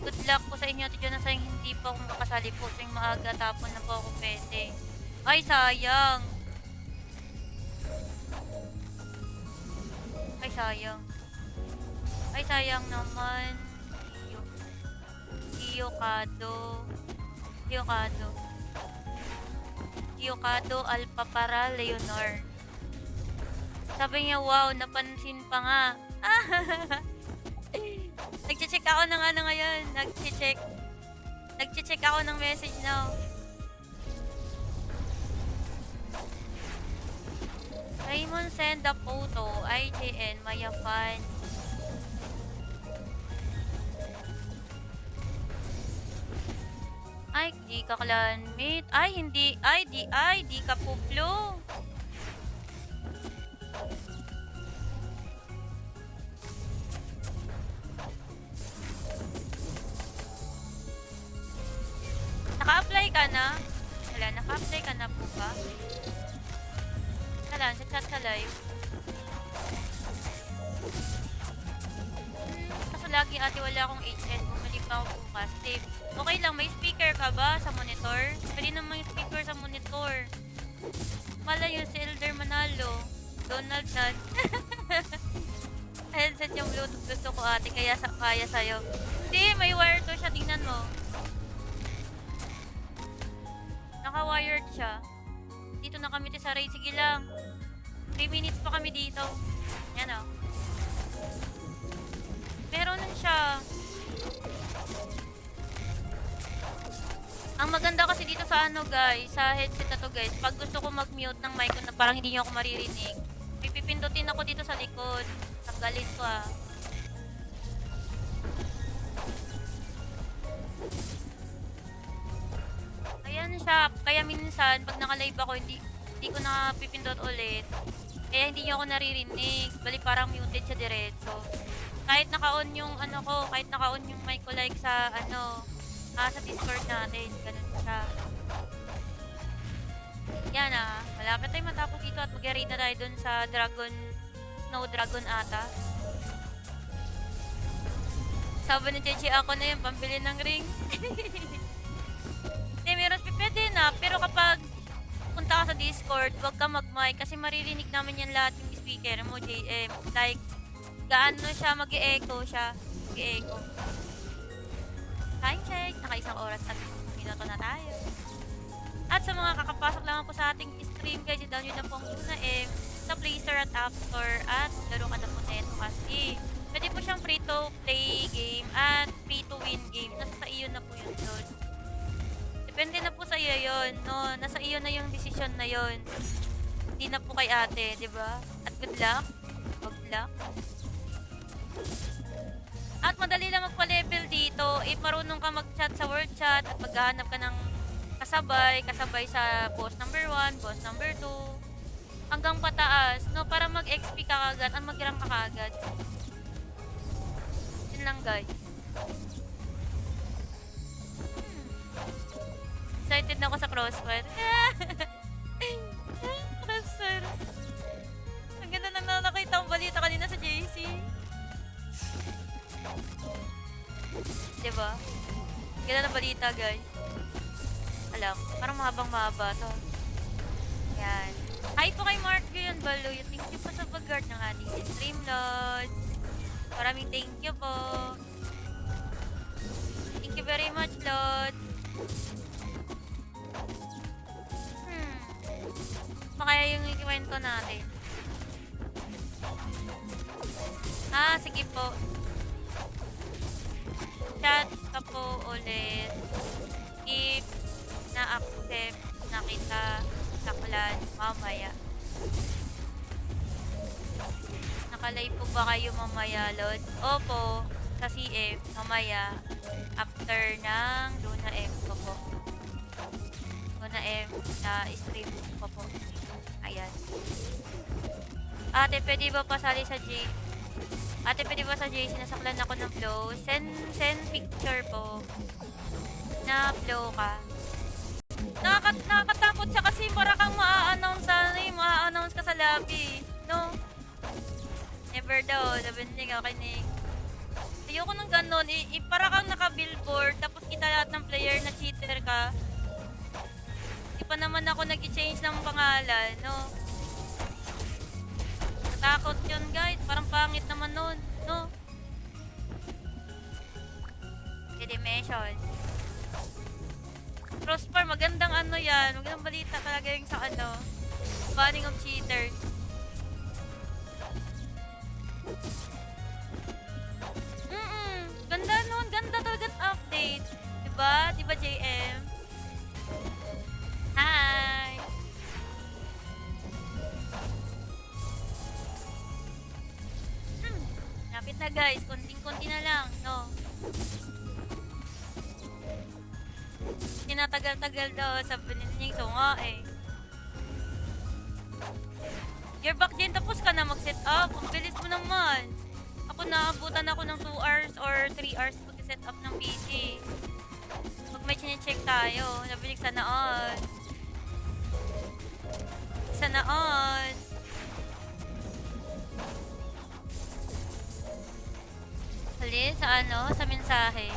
good luck po sa inyo at yun na sayang hindi po akong makasali po tuwing maaga tapon na po ako pwede. Ay, sayang. Ay, sayang naman. Hiyokado Alpha para Leonor. Sabi niya, wow, napansin pa nga. Nag-check ako ng ano ngayon. Nag-check ako ng message now. Raymond send a photo. IJN, Maya fan. Ay, di ka clanmate. Ay, hindi. Ay, di ka puplo. Naka-apply ka na? Wala, naka-apply ka na po ba? Wala, sa chat sa live. Kaso lagi ate wala akong HN. Bumali pa ako bukas. Tip. Okay lang, may speaker ka ba sa monitor? Pwede naman yung speaker sa monitor. Malayo si Elder Manalo. Donald Nut. Headset yung Bluetooth gusto ko ate, kaya sa'yo. Hindi, may wire to siya, tingnan mo. Naka-wired siya. Dito na kami sa raid, sige lang. 3 minutes pa kami dito. Yan o. Meron nun siya. Ang maganda kasi dito sa ano guys, sa headset na to guys, pag gusto ko mag-mute ng mic ko na parang hindi niyo ako maririnig, may pipindutin ako dito sa likod. Tanggalin ko ah. Ayan siya. Kaya minsan, pag naka-live ako, hindi ko na pipindot ulit. Kaya hindi niyo ako naririnig. Bali parang muted siya diretso. Kahit naka-on yung ano ko, kahit naka-on yung mic ko like sa ano, sa Discord natin. Ganun siya. Yan ah. Malapit tayo matapos dito at mag-raid na tayo dun sa Snow Dragon ata. Sabi ni Chechi, ako na yung pambili ng ring. Hindi, meron pwede na. Pero kapag punta ka sa Discord, huwag ka mag-mic kasi maririnig namin yan lahat yung speaker mo, JM. Like, gaano siya, mag-e-echo siya. Mag-e-echo. Time check. Naka-1 oras at minuto na tayo. At sa mga kakapasok lang po sa ating stream, guys, i-download nyo na po ang Luna-M sa Play Store at App Store at laro ka na po neto kasi pwede po siyang free-to-play game at free-to-win game. Nasa sa iyo na po yun doon. Depende na po sa iyo yun, no? Nasa iyo na yung decision na yun. Hindi na po kay ate, di ba? At good luck. Good luck. At madali lang magpa-level dito. If marunong ka mag-chat sa world chat at maghahanap ka ng kasabay sa boss number 1, boss number 2, hanggang pataas, no? Para mag-XP ka kagad at mag-rank ka kagad. Yun lang, guys. Excited na ako sa Crossfire. Crossfire. Ang ganda na nakita ang balita kanina sa JC. Diba? Ang ganda na balita, guys. Alam, parang mahabang-mahaba to. Yan. Hi po kay Mark Guyon Baloy. Thank you po sa pag-guard ng ating stream, Lord. Maraming thank you po. Thank you very much, Lord. Makaya yung ikikwento natin. Sige po. Chat ka po ulit. If na-accept na kita sa clan mamaya. Nakalive po ba kayo mamaya, Lord? Opo, sa CF mamaya after ng Luna-M ko po. Luna-M na stream ko po. Ayan. Ate, pwede ba pasali sa Ate, pwede ba sa JC? Nasaklan ako ng flow. Send picture po. Na flow ka. Nakakatakot siya kasi para kang maa-announce ka sa lobby. No? Never daw. Sabi niya kakinig. Ayoko ng ganon. Para kang naka-billboard tapos kita lahat ng player na cheater ka. Di pa naman ako nag-change ng pangalan. No? Takot yun, guys. Parang pangit naman nun. No? Dimension. Crossfire, magandang ano yan. Magandang balita talaga yung sa ano. Banning of cheaters. Ganda nun. Ganda talaga update. Diba? Diba, JM? Hi! Lapit na, guys. Konting-konti na lang. No? Tinatagal-tagal daw. Sabi niya, so nga eh. You're back din. Tapos ka na mag-set up. Ang bilis mo naman. Ako naabutan ako ng 2 hours or 3 hours mag-set up ng PC. Pag may chine-check tayo. Sabi niya, sana all. Sana all. Halin, sa ano? Sa mensahe.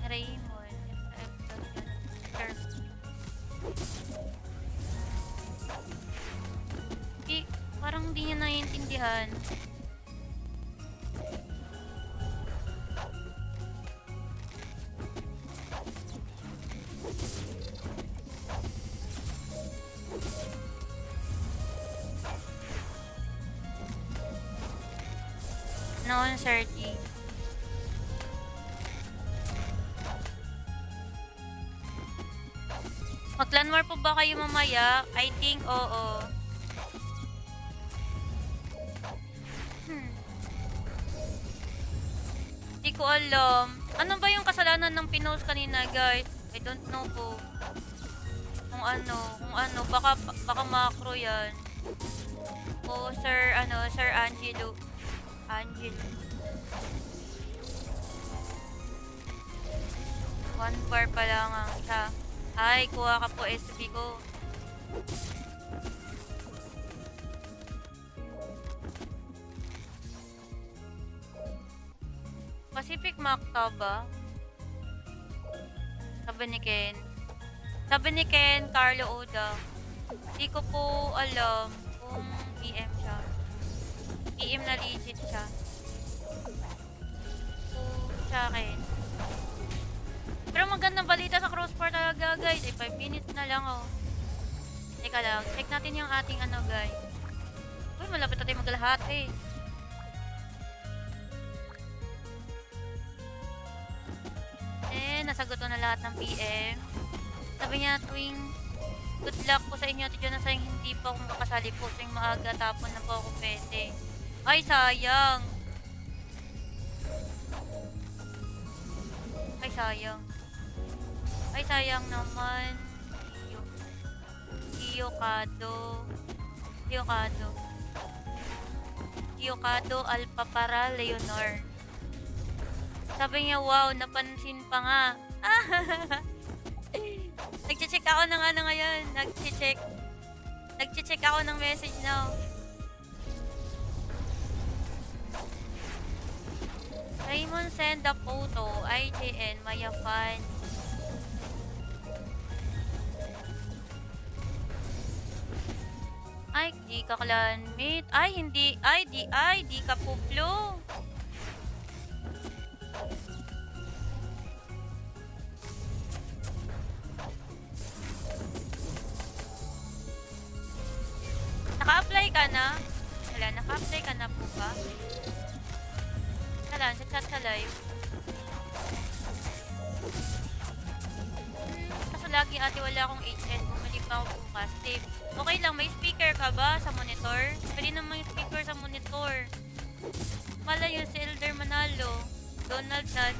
Raymond. hindi niya naiintindihan. Noon, 30. Mag-clan war po ba kayo mamaya? I think, oo. Hindi ko alam. Ano ba yung kasalanan ng pinost kanina, guys? I don't know po. Kung ano, baka macro yan. O, Sir Angelo. One bar pa lang ang isa. Ay, kuha ka po SB ko. Pacific Macta ba? Sabi ni Ken, Carlo Oda. Di ko po alam kung PM siya. PM na legit siya. Sa akin. Pero magandang balita sa crossbar talaga, guys. 5 minutes na lang, oh. Teka lang, check natin yung ating guys. Uy, malapit na tayo maglalahati. Nasagot ko na lahat ng PM. Sabi niya tuwing good luck po sa inyo at dyan na sayang hindi pa akong makasali po tuwing maaga tapon na po ako pwede. Ay, sayang. Ay, sayang naman. Yokado Alpha para Leonor. Sabi niya, wow, napansin pa nga. Nag-check ako ng ngayon. Nag-check ako ng message now. Raymond send a photo. IJN, Maya fan. Ay, di ka clanmate. Ay, hindi. Ay, di ka puplo. Naka-apply ka na? Wala, naka-apply ka na po ba? Wala, sa chat sa live. Kaso lagi ate wala akong HN. Bumalik pa ako bukas. Tip. Okay lang, may speaker ka ba sa monitor? Pwede naman yung speaker sa monitor. Mala yun si Elder Manalo. Donald Trump.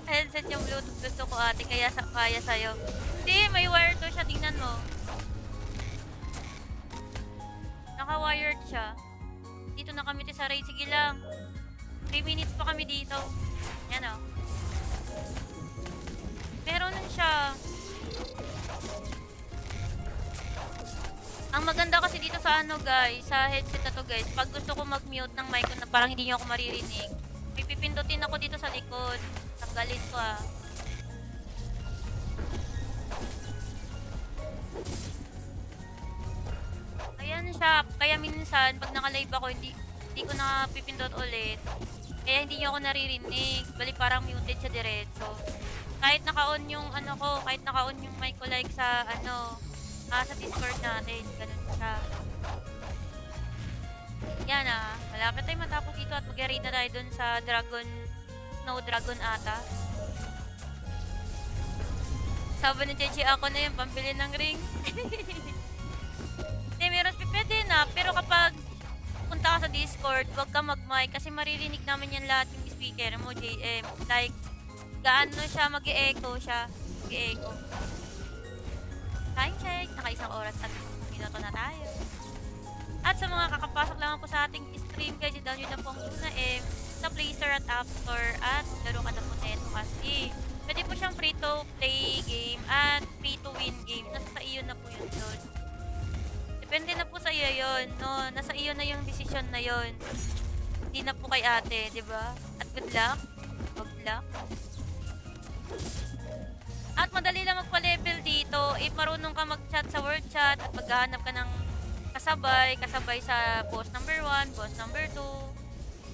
Headset yung Bluetooth gusto ko ate, kaya sa'yo. Hindi, may wire to siya. Tingnan mo. Naka-wired siya. Dito na kami sa raid. Sige lang. 3 minutes pa kami dito. Yan o. Meron siya. Ang maganda kasi dito sa guys, sa headset na to guys, pag gusto ko mag-mute ng mic ko na parang hindi nyo ako maririnig, pipindutin ako dito sa likod. Tanggalin ko Ayan siya. Kaya minsan, pag naka-live ako, hindi ko na pipindot ulit. Kaya hindi nyo ako naririnig. Bali parang muted siya diretso. Kahit naka-on yung kahit naka-on yung mic ko like sa sa Discord natin. Ganun siya. Yan malapit tayo matapos dito at mag-raid na tayo dun sa Snow Dragon ata. Sabi ni Chechi, ako na yung pambili ng ring. Meron pwede na, pero kapag punta ka sa Discord, huwag ka mag-mic kasi maririnig namin yan lahat yung speaker mo, JM. Like, gaano siya, mag-e-echo siya. Mag-e-echo. Time check, naka 1 oras at 1 minuto na tayo. At sa mga kakapasok lamang po sa ating stream, guys, i-download na po ang Luna M sa Play Store at App Store at laro ka na po neto kasi pwede po siyang free-to-play game at free-to-win game. Nasa sa iyo na po yun doon. Depende na po sa iyo yun, no? Nasa iyo na yung decision na yun. Hindi na po kay ate, di ba? At good luck. Good luck. At madali lang magpa-level dito. If marunong ka mag-chat sa word chat at maghahanap ka ng kasabay sa boss number 1, boss number 2,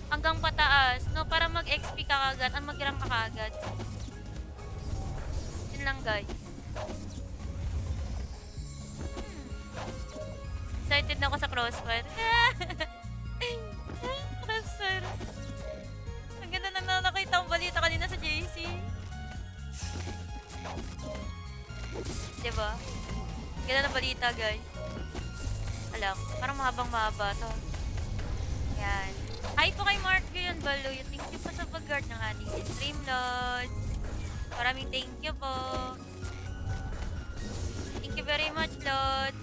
hanggang pataas, no? Para mag-XP ka kagad, at mag-rank ka kagad. Yun lang, guys. Excited na ako sa Crossfire. Crossfire. Ang ganda na nakita ang balita kanina sa JC. Diba? Ang ganda ng balita, guys. Alam, parang mahabang-mahaba to. Yan. Hi po kay Mark Guyon Baloy. Thank you po sa pag-guard ng ating stream, Lord. Maraming thank you po. Thank you very much, Lord.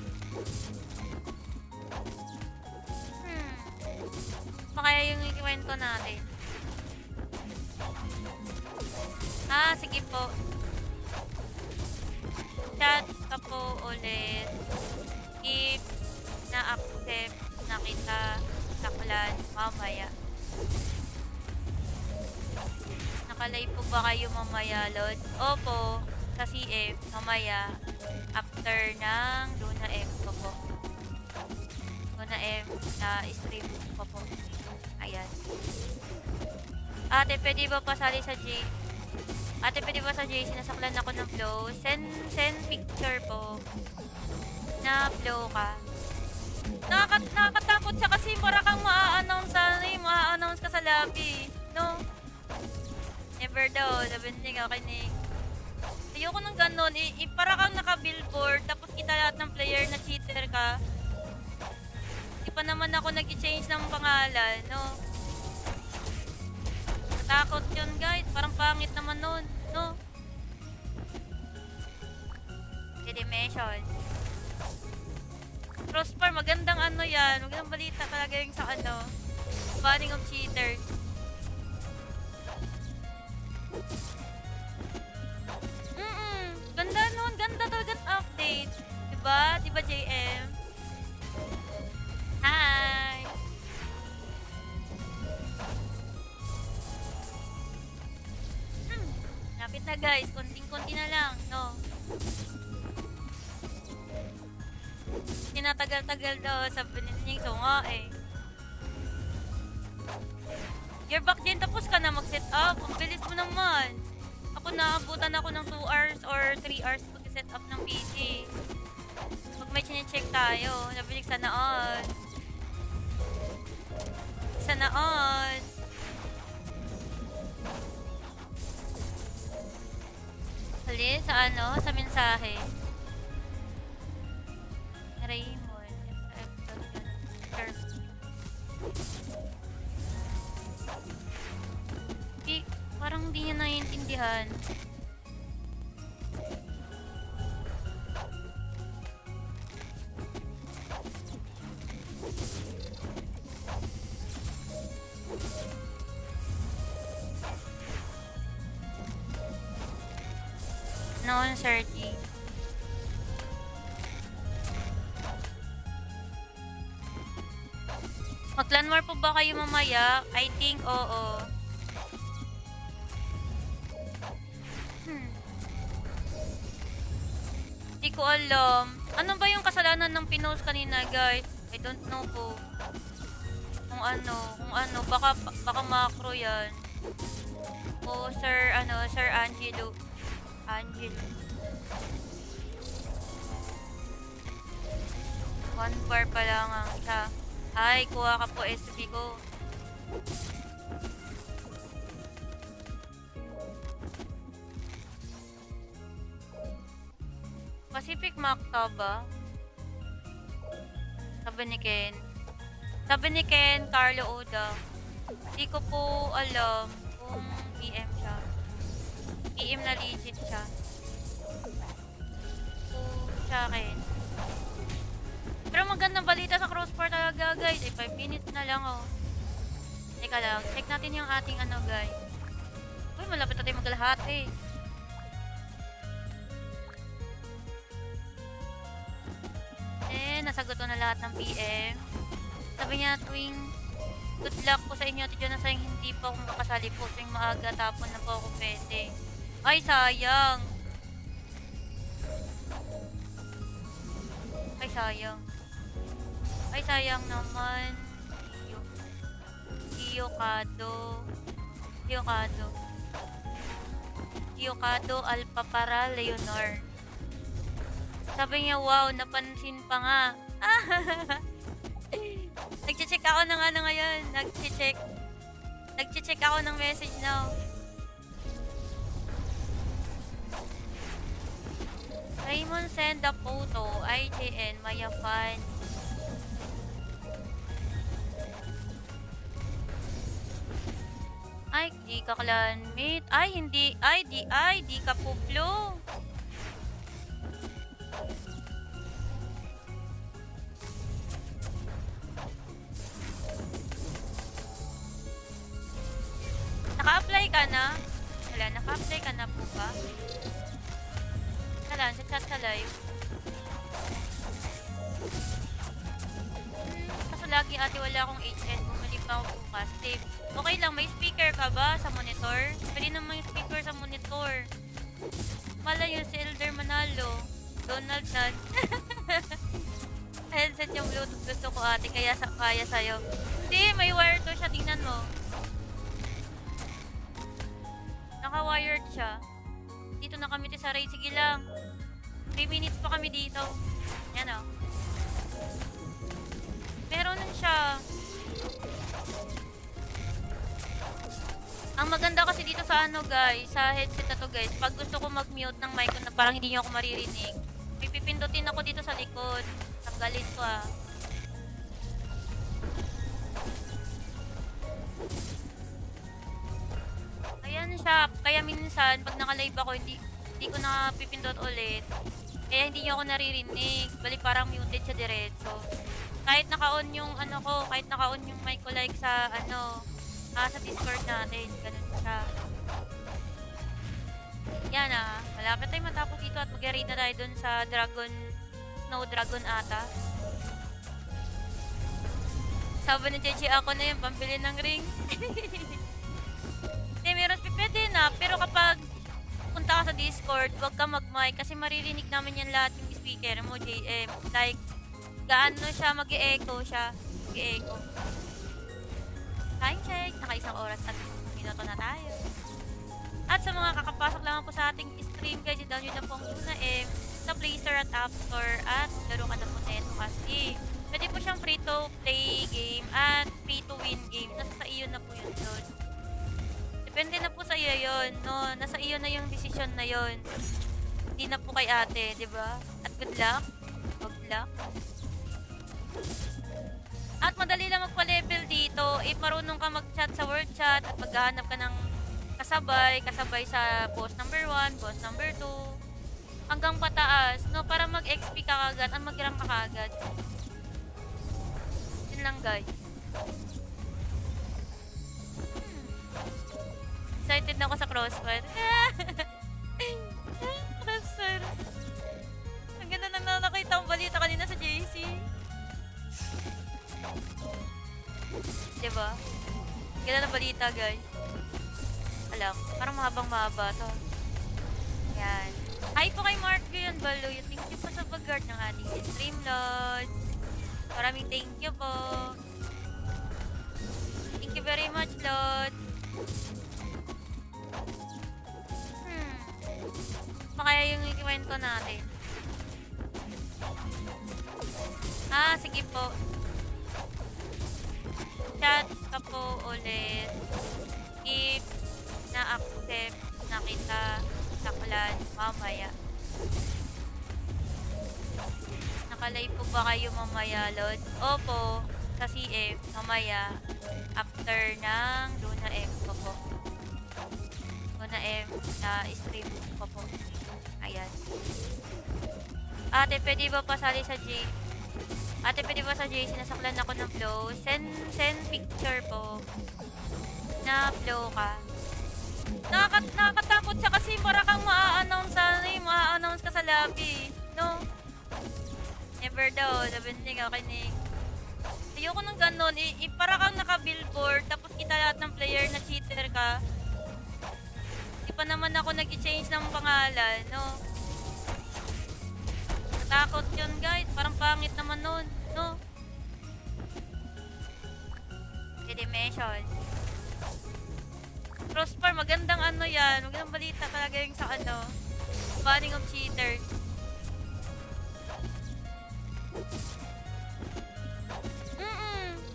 Kaya yung ikwento natin. Sige po. Chat ka po ulit. If na-accept na kita sa clan mamaya. Nakalay po ba kayo mamaya, Lord? Opo, sa CF mamaya. After ng Luna M ko po. Luna M na stream ko po. Ayan. Ate, pwede ba pasali sa Ate, pwede ba sa JC nasaklan ako ng flow? Send picture po. Na flow ka. Nakakatakot siya kasi para kang maa-announce ka sa lobby. No? Never daw. Sabi niya kakinig. Ayoko nang ganon. Para kang naka-billboard tapos kita lahat ng player na cheater ka. Di pa naman ako nag-change ng pangalan, no? Takot yun, guys. Parang pangit naman nun, no? Dimension. Crossbar, magandang yan. Magandang balita talaga yung sa banning of cheaters. Ganda nun. Ganda talaga update. Diba? Diba, JM? Hi! Lapit na, guys. Konting-konti na lang, no? Tinatagal-tagal daw. Sabi niya, so nga eh. You're back din. Tapos ka na mag-set up. Ang bilis mo naman. Ako naabutan ako ng 2 hours or 3 hours pag-set up ng PC. Pag may chine-check tayo, nabilig sana on. Sana on. Halin, sa sa mensahe. Raymond. Parang hindi niya naiintindihan. Non-30. Mag-clan war po ba kayo mamaya? I think oo. Hindi ko alam. Ano ba yung kasalanan ng pinost kanina, guys? I don't know po. Kung ano, baka macro yan. O Sir Angelo. One bar pa lang ang siya. Ay, kuha ka po SB ko. Pacific Makta ba? Sabi ni Ken, Carlo Oda. Hindi ko po alam kung PM siya. PM na legit siya. Sa akin. Pero magandang balita sa Crossbar talaga, guys. 5 minutes na lang, oh. Teka lang. Check natin yung ating guys. Uy, malapit na tayo magkalahati. Nasagot ko na lahat ng PM. Sabi niya, good luck po sa inyo, Tito, na sayang hindi po ako makasali po tuwing maaga, tapon na po ako pwede. Ay, sayang. Ay, sayang naman. Iyo. Iyokado. Iyokado. Iyokado Alpha para Leonor. Sabi niya, wow, napansin pa nga. Nag-check ako ng ano ngayon. Nag-check ako ng message now. Raymond send a photo. IJN, Maya fan. Ay, di ka clanmate. Ay, hindi. Ay, di ka puplo. Naka-apply ka na? Wala, naka-apply ka na po ba? Wala, sa chat sa live. Kaso lagi ate wala akong HN. Bumalik pa ako bukas. Tip. Okay lang, may speaker ka ba sa monitor? Pwede naman yung speaker sa monitor. Mala yun si Elder Manalo. Donald Nan. Headset yung Bluetooth gusto ko ate, kaya sa'yo. Hindi, may wire to siya. Tingnan mo. Naka-wired siya. Dito na kami sa raid. Sige lang. 3 minutes pa kami dito. Yan o. Meron nun siya. Ang maganda kasi dito sa ano guys, sa headset na to guys, pag gusto ko mag-mute ng mic ko na parang hindi nyo ako maririnig, pipindutin ako dito sa likod. Tanggalin ko ah. Ayan siya. Kaya minsan, pag naka-live ako, hindi ko na pipindot ulit. Kaya hindi nyo ako naririnig. Balik parang muted siya diretso. Kahit naka-on yung ano ko, kahit naka-on yung mic ko like sa ano, sa Discord natin. Ganun siya. Yan ah. Malapit tayo matapos dito at mag-raid na tayo dun sa Snow Dragon ata. Sabi ni Chechi, ako na yung pambili ng ring. Hindi, meron pwede na. Pero kapag punta ka sa Discord, huwag ka mag-mic kasi maririnig namin yan lahat yung speaker mo, JM. Like, gaano siya, mag-e-echo siya. Mag-e-echo. Time check. Naka-1 oras at minuto na tayo. At sa mga kakapasok lang po sa ating stream, guys, i-down nyo na po ang Luna M sa Play Store at App Store at laro ka na po neto kasi pwede po siyang free-to-play game at free-to-win game. Nasa sa iyo na po yun doon. Depende na po sa iyo yun, no? Nasa iyo na yung decision na yun. Hindi na po kay ate, di ba? At good luck. Good luck. At madali lang magpa-level dito. If marunong ka mag-chat sa word chat at maghahanap ka ng kasabay sa boss number 1, boss number 2, hanggang pataas, no? Para mag-XP ka kagad at mag-rank ka kagad. Yun lang, guys. Excited na ako sa Crossfire. Crossfire. Ang ganda nang nakita ang balita kanina sa JC. Diba? Ganda ng balita, guys. Alam, parang mahabang-mahaba to. Yan. Hi po kay Mark Guyon Baloy. Thank you po sa pag-guard ng ating stream, Lord. Maraming thank you po. Thank you very much, Lord. Kaya yung ikwento natin. Sige po. Chat ka po ulit. If na-accept na kita sa clan mamaya. Nakalive po ba kayo mamaya, Lord? Opo, sa CF mamaya after ng Luna M ko po. Luna M na stream ko po. Ayan. Ate, pwede ba pasali sa Ate, pwede ba sa JC? Nasaklan ako ng flow. Send picture po. Na flow ka. Nakakatakot siya kasi para kang maa-announce ka sa lobby. No? Never daw. Sabi niya, okay Nick. Ayoko nang ganon. Para kang naka-billboard tapos kita lahat ng player na cheater ka. Di pa naman ako nag-change ng pangalan, no? Natakot yun, guys. Parang pangit naman nun, no? Dimension. Crossbar, magandang ano yan. Magandang balita talaga yung sa ano. Banning of cheaters.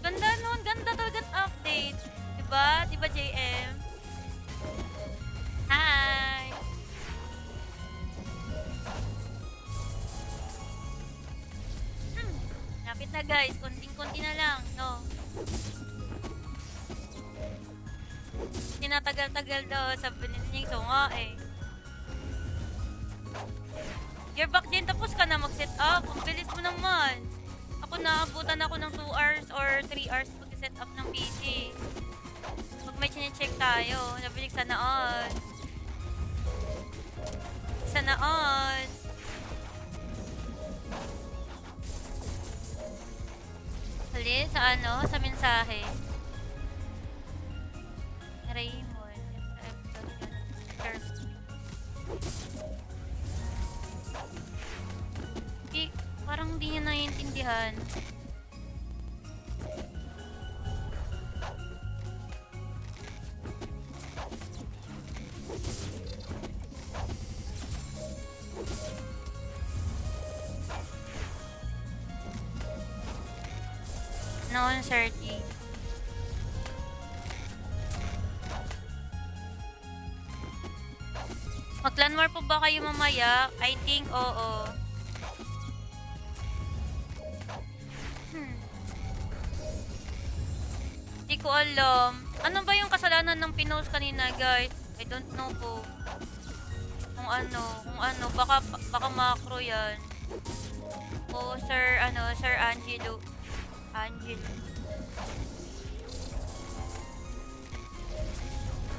Ganda nun. Ganda talagang update. Diba? Diba, JM? Hi! Lapit na guys. Konting-konti na lang. No? Tinatagal-tagal daw. Sabi niya so nga eh. You're back din. Tapos ka na mag-set up. Ang bilis mo naman. Ako naabutan ako ng 2 hours or 3 hours pag-set up ng PC. Pag may chinecheck tayo. Nabilig sana on. Sana on. Halin sa ano? Sa mensahe. Raymond. Parang hindi niya naiintindihan. Non-certy. Mag-clan war po ba kayo mamaya? I think oo. Hindi ko alam. Ano ba yung kasalanan ng pinost kanina, guys? I don't know po. Kung ano, baka macro yan. O Sir Angelo.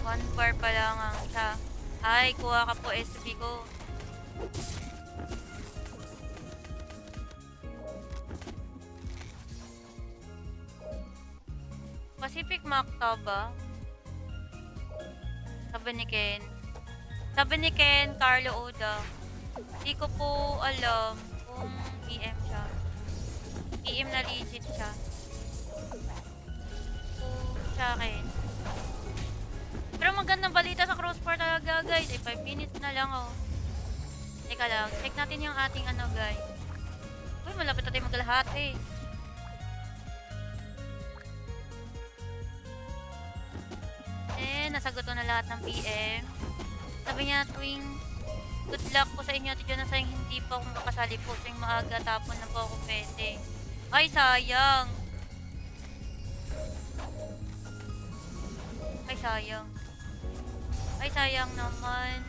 One bar pa lang ang siya. Ay, kuha ka po SB ko. Pacific Macta ba? Sabi ni Ken, Carlo Oda. Hindi ko po alam kung EM siya. EM na legit siya. Sa akin. Pero magandang balita sa crossbar talaga, guys. 5 minutes na lang, oh. Teka lang. Check natin yung ating ano, guys. Uy, malapit na tayo maglahat, eh. Nasagot ko na lahat ng PM. Sabi niya tuwing good luck po sa inyo at dyan na sayang hindi pa ako makasali po tuwing maaga tapon na po ako pwede. Ay, sayang. Ay, sayang naman.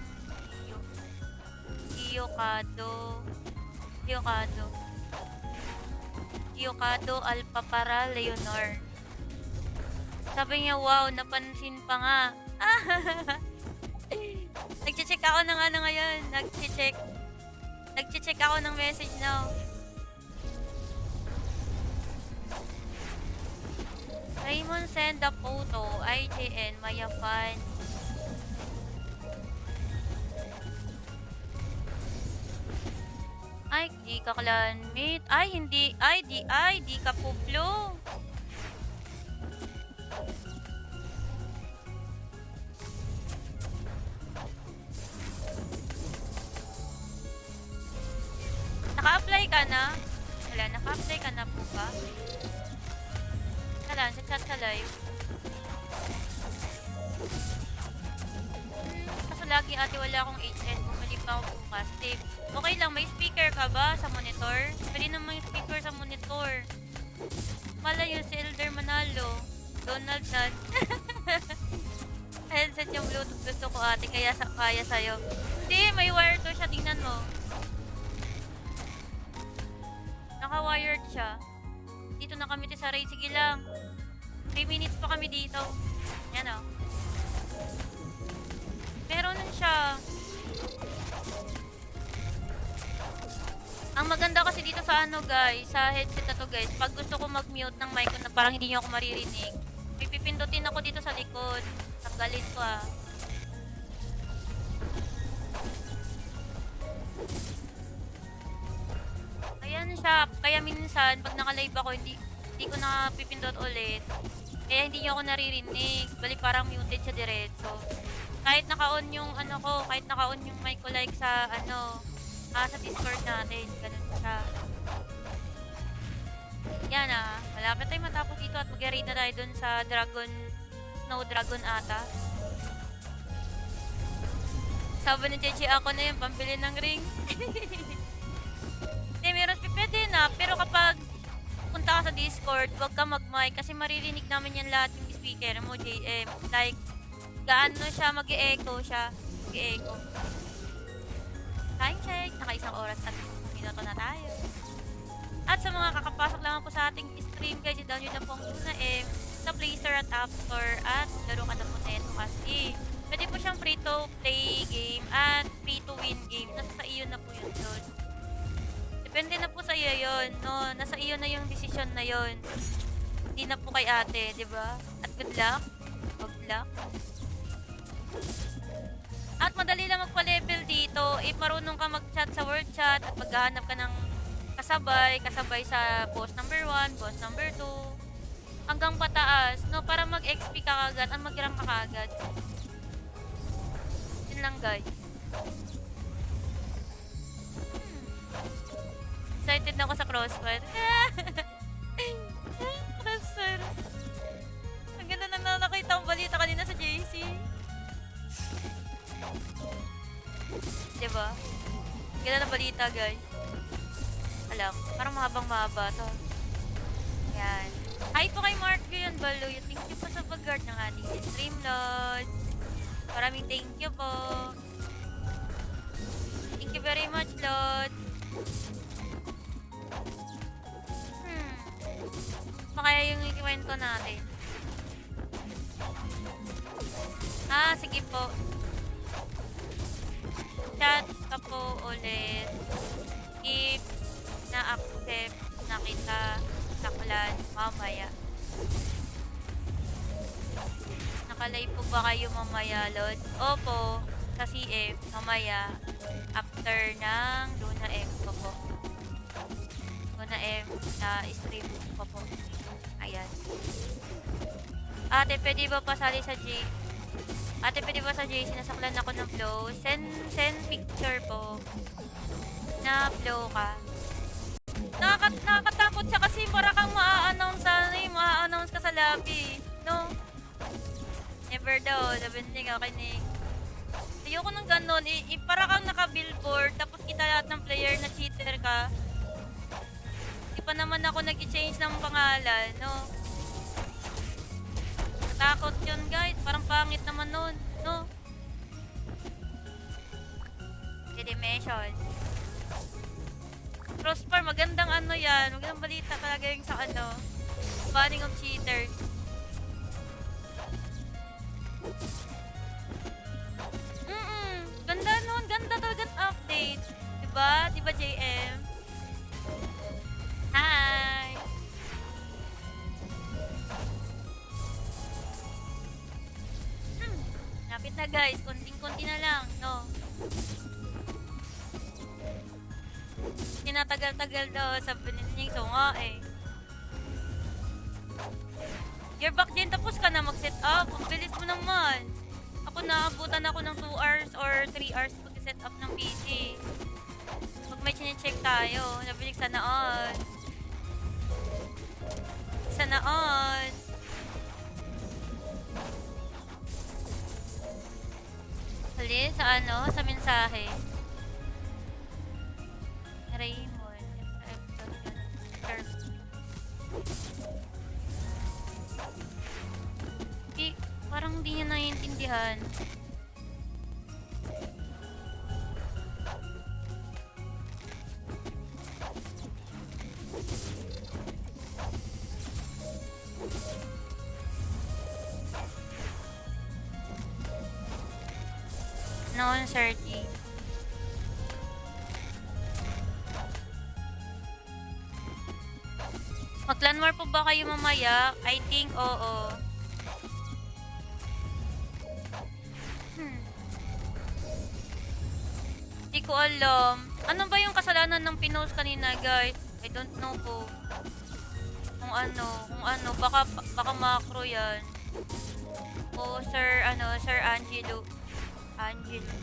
Yokado Alpha para Leonor. Sabi niya, wow, napansin pa nga. Nag-check ako ng ano ngayon. Nag-check ako ng message now. Raymond send a photo. IJN, Maya fan. Ay, di ka clanmate. Ay, hindi. Ay, di ka puplo. Naka-apply ka na? Wala, naka-apply ka na po ba? Wala, sa chat sa live. Kaso lagi ate wala akong HN. Bumalik pa ako bukas. Tip. Okay lang, may speaker ka ba sa monitor? Pwede naman yung speaker sa monitor. Malayo si Elder Manalo. Donald Nan. Headset yung Bluetooth gusto ko ate, kaya sa'yo. Hindi, may wire to siya. Tingnan mo. Naka-wired siya. Dito na kami sa raid. Sige lang. 3 minutes pa kami dito. Yan o. Meron nun siya. Ang maganda kasi dito sa ano guys, sa headset na to guys, pag gusto ko mag-mute ng mic ko na parang hindi niyo ako maririnig, may pipindutin ako dito sa likod. Tanggalin ko ah. Ayan siya. Kaya minsan, pag naka-live ako, hindi ko na pipindot ulit. Kaya hindi niyo ako naririnig. Bali parang muted siya diretso. Kahit naka-on yung ano ko, kahit naka-on yung mic ko like sa ano, sa Discord natin. Ganun siya. Yan malapit tayo matapos dito at mag-raid na tayo dun sa Snow Dragon ata. Sabi ni Cheche, ako na yung pambili ng ring. Hindi, meron pwede na. Pero kapag punta ka sa Discord, huwag ka mag-mic kasi maririnig namin yan lahat yung speaker mo, JM. Like, gaano siya, mag-e-echo siya. Mag-e-echo. Time check, naka-1 oras at minuto na tayo. At sa mga kakapasok lamang po sa ating stream, guys, i-down nyo na po ang Luna M sa Play Store at App Store at laro ka na po neto kasi pwede po siyang free-to-play game at free-to-win game. Nasa sa iyo na po yun doon. Depende na po sa iyo yun, no? Nasa iyo na yung decision na yun. Hindi na po kay ate, di ba? At good luck. Good luck. At madali lang magpa-level dito. Marunong ka mag-chat sa word chat at maghahanap ka ng kasabay sa boss number 1, boss number 2, hanggang pataas, no? Para mag-XP ka kagad at mag-rank ka kagad. Yun lang, guys. Excited na ako sa Crossfire. Crossfire. Ang ganda nang nakakita ang balita kanina sa JC. Diba? Ganda ng balita, guys. Alam, parang mahabang-mahaba to. Yan. Hi po kay Mark Guyon Baloy. Thank you po sa pag-guard ng ating stream, Lord. Maraming thank you po. Thank you very much, Lord. Kaya yung ikwento natin. Sige po. Chat ka po ulit if na-accept na kita sa clan mamaya. Nakalive po ba kayo mamaya, Lord? Opo, sa CF mamaya after ng Luna M ko po. Luna M na stream ko po. Ayan. Ate, pwede ba pasali sa Ate, pwede ba sa JC? Nasaklan ako ng flow. Send picture po. Na flow ka. Nakakatakot siya kasi para kang maa-announce ka sa lobby. No? Never daw. Sabi niya, kinig. Ayoko ng ganon. Para kang naka-billboard tapos kita lahat ng player na cheater ka. Di pa naman ako nag-change ng pangalan, no? Natakot yun, guys. Parang pangit naman nun, no? Dimension. Crossbar, magandang ano yan. Magandang balita talaga yung sa ano. Banning of cheaters. Ganda nun. Ganda talaga update. Diba? Diba, JM? Hi! Lapit na, guys. Konting-konti na lang, no? Tinatagal-tagal daw. Sabi niya, so nga eh. You're back din. Tapos ka na mag-set up. Ang bilis mo naman. Ako naabutan ako ng 2 hours or 3 hours pag-set up ng PC. Pag may chinecheck tayo, nabilig sana on. Sana on. Hali, sa ano? Sa mensahe. Raymond. Parang hindi niya naiintindihan. Noon, 30. Mag-clan war po ba kayo mamaya? I think, oo. Hindi ko alam. Ano ba yung kasalanan ng pinost kanina, guys? I don't know po. Kung baka macro yan. O Sir Angelo. Angelo.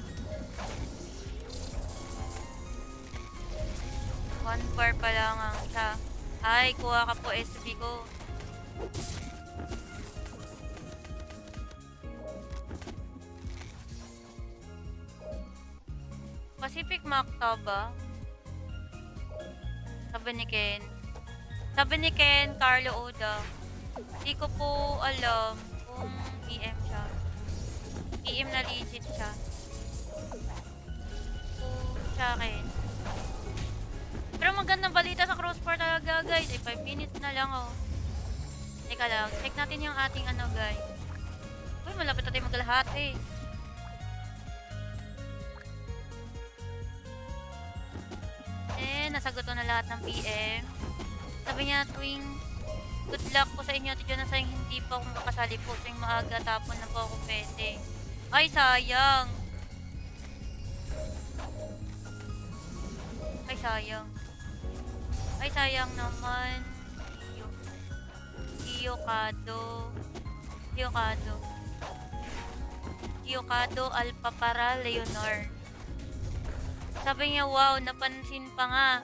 1 bar pa lang ang isa. Ay, kuha ka po SB ko. Pacific Macta ba? Sabi ni Ken, Carlo Oda. Hindi ko po alam kung EM siya. EM na legit siya. Po sa akin. Pero magandang balita sa crossbar talaga, guys. 5 minutes na lang, oh. Teka lang, check natin yung ating guys. Uy, malapit na tayo maglalahati. Nasagot ko na lahat ng PM. Sabi niya tuwing good luck po sa inyo, Tidyo na sayang hindi po akong makasali po tuwing maaga tapon na po ako pwede. Ay, sayang. Ay, sayang. Ay, sayang naman. Hiyokado Alpha para Leonor. Sabi niya, wow, napansin pa nga.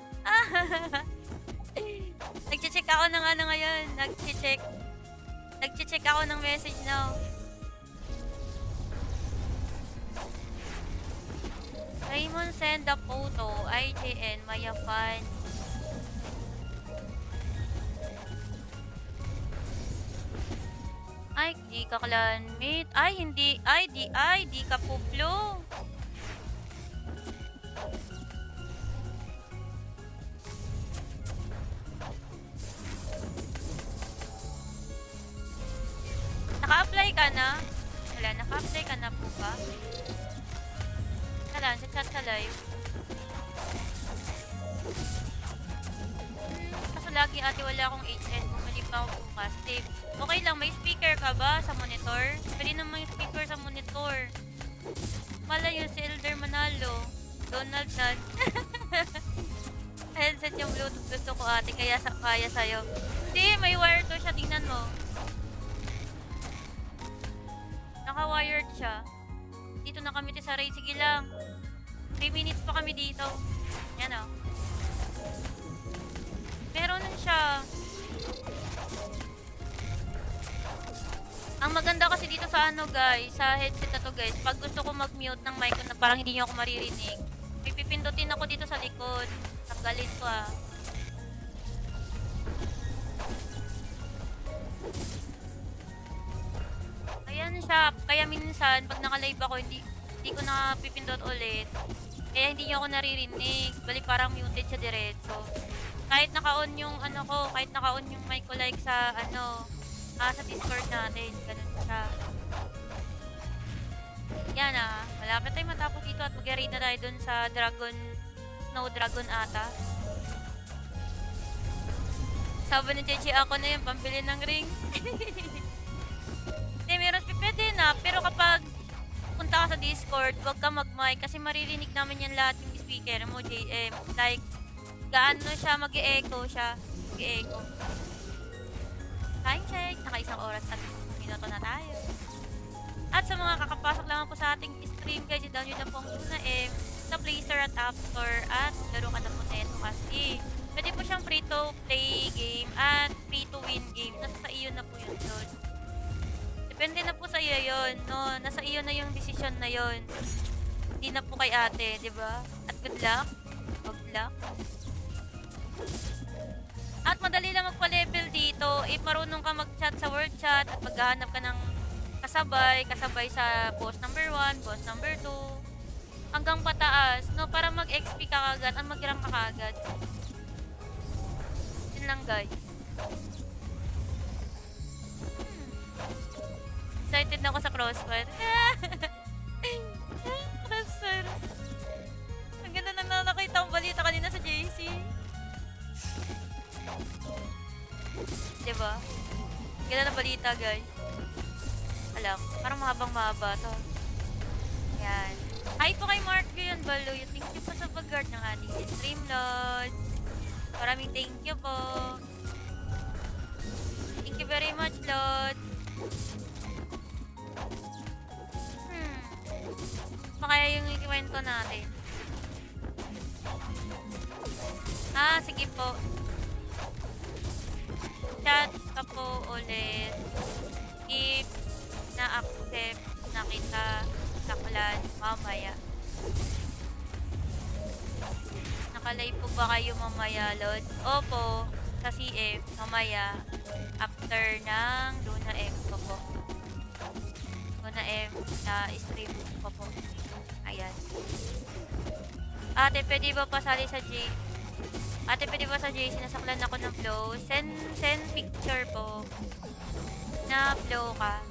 Nag-check ako ng ngayon. Nag-check ako ng message now. Raymond send a photo. IJN, Maya fan. Ay, di ka clanmate. Ay, hindi. Di ka puplo. Naka-apply ka na? Wala, naka-apply ka na po ba? Wala, sa chat sa live. Kaso lagi ate wala akong HN. Bumalik pa ako bukas. Dave, okay lang, may speaker ka ba sa monitor? Pwede naman yung speaker sa monitor. Mala yun si Elder Manalo. Donald Nan. Headset yung Bluetooth gusto ko ate, kaya sa'yo. Hindi, may wire to siya, tingnan mo. Naka-wired siya. Dito na kami sa Ray. Sige lang. 3 minutes pa kami dito. Yan o. Meron siya. Ang maganda kasi dito sa guys, sa headset na to guys, pag gusto ko mag-mute ng mic na parang hindi niyo ako maririnig, pipindutin ako dito sa likod. Tanggalin ko Ayan siya. Kaya minsan, pag naka-live ako, hindi ko na pipindot ulit. Kaya hindi niyo ako naririnig. Bali parang muted siya diretso. Kahit naka-on yung kahit naka-on yung mic ko like sa sa Discord natin. Ganun siya. Yan malapit tayo matapos dito at mag-raid na tayo dun sa Snow Dragon ata. Sabi ni Chechi, ako na yung pambili ng ring. Meron pwede na, pero kapag punta ka sa Discord, huwag ka mag-mic kasi maririnig namin yan lahat yung speaker mo, JM. Like, gaano siya, mag-e-echo siya. Mag-e-echo. Time check, naka 1 oras at minuto na tayo. At sa mga kakapasok lang po sa ating stream, guys, i-download na po ang Luna M sa Play Store at App Store at laro ka na po neto kasi pwede po siyang free-to-play game at free-to-win game. Nasa sa iyo na po yun doon. Depende na po sa iyo yun, no? Nasa iyo na yung decision na yun. Hindi na po kay ate, di ba? At good luck. Good luck. At madali lang magpa-level dito. If marunong ka mag-chat sa word chat at maghahanap ka ng kasabay sa boss number 1, boss number 2, hanggang pataas, no? Para mag-XP ka kagad at mag-rank ka kagad. Yun lang, guys. Excited na ako sa crossfire. Crossfire. Ang ganda na nakita ang balita kanina sa JC. Diba? Ganda na balita, guys. Alam, parang mahaba to. Yan. Hi po kay Mark Guyon Baloy. Thank you po sa pag-guard ng ating stream, Lord. Maraming thank you po. Thank you very much, Lord. Kaya yung ikwento natin. Sige po. Chat ka po ulit. If na-accept na kita sa clan mamaya. Nakalive po ba kayo mamaya, Lord? Opo, sa CF mamaya. After ng Luna M ko po. Luna M na stream ko po. Ayan. Ate, pwede ba pasali sa J? Ate, pwede ba sa J? Sinasaklan ako ng flow. Send picture po. Na flow ka.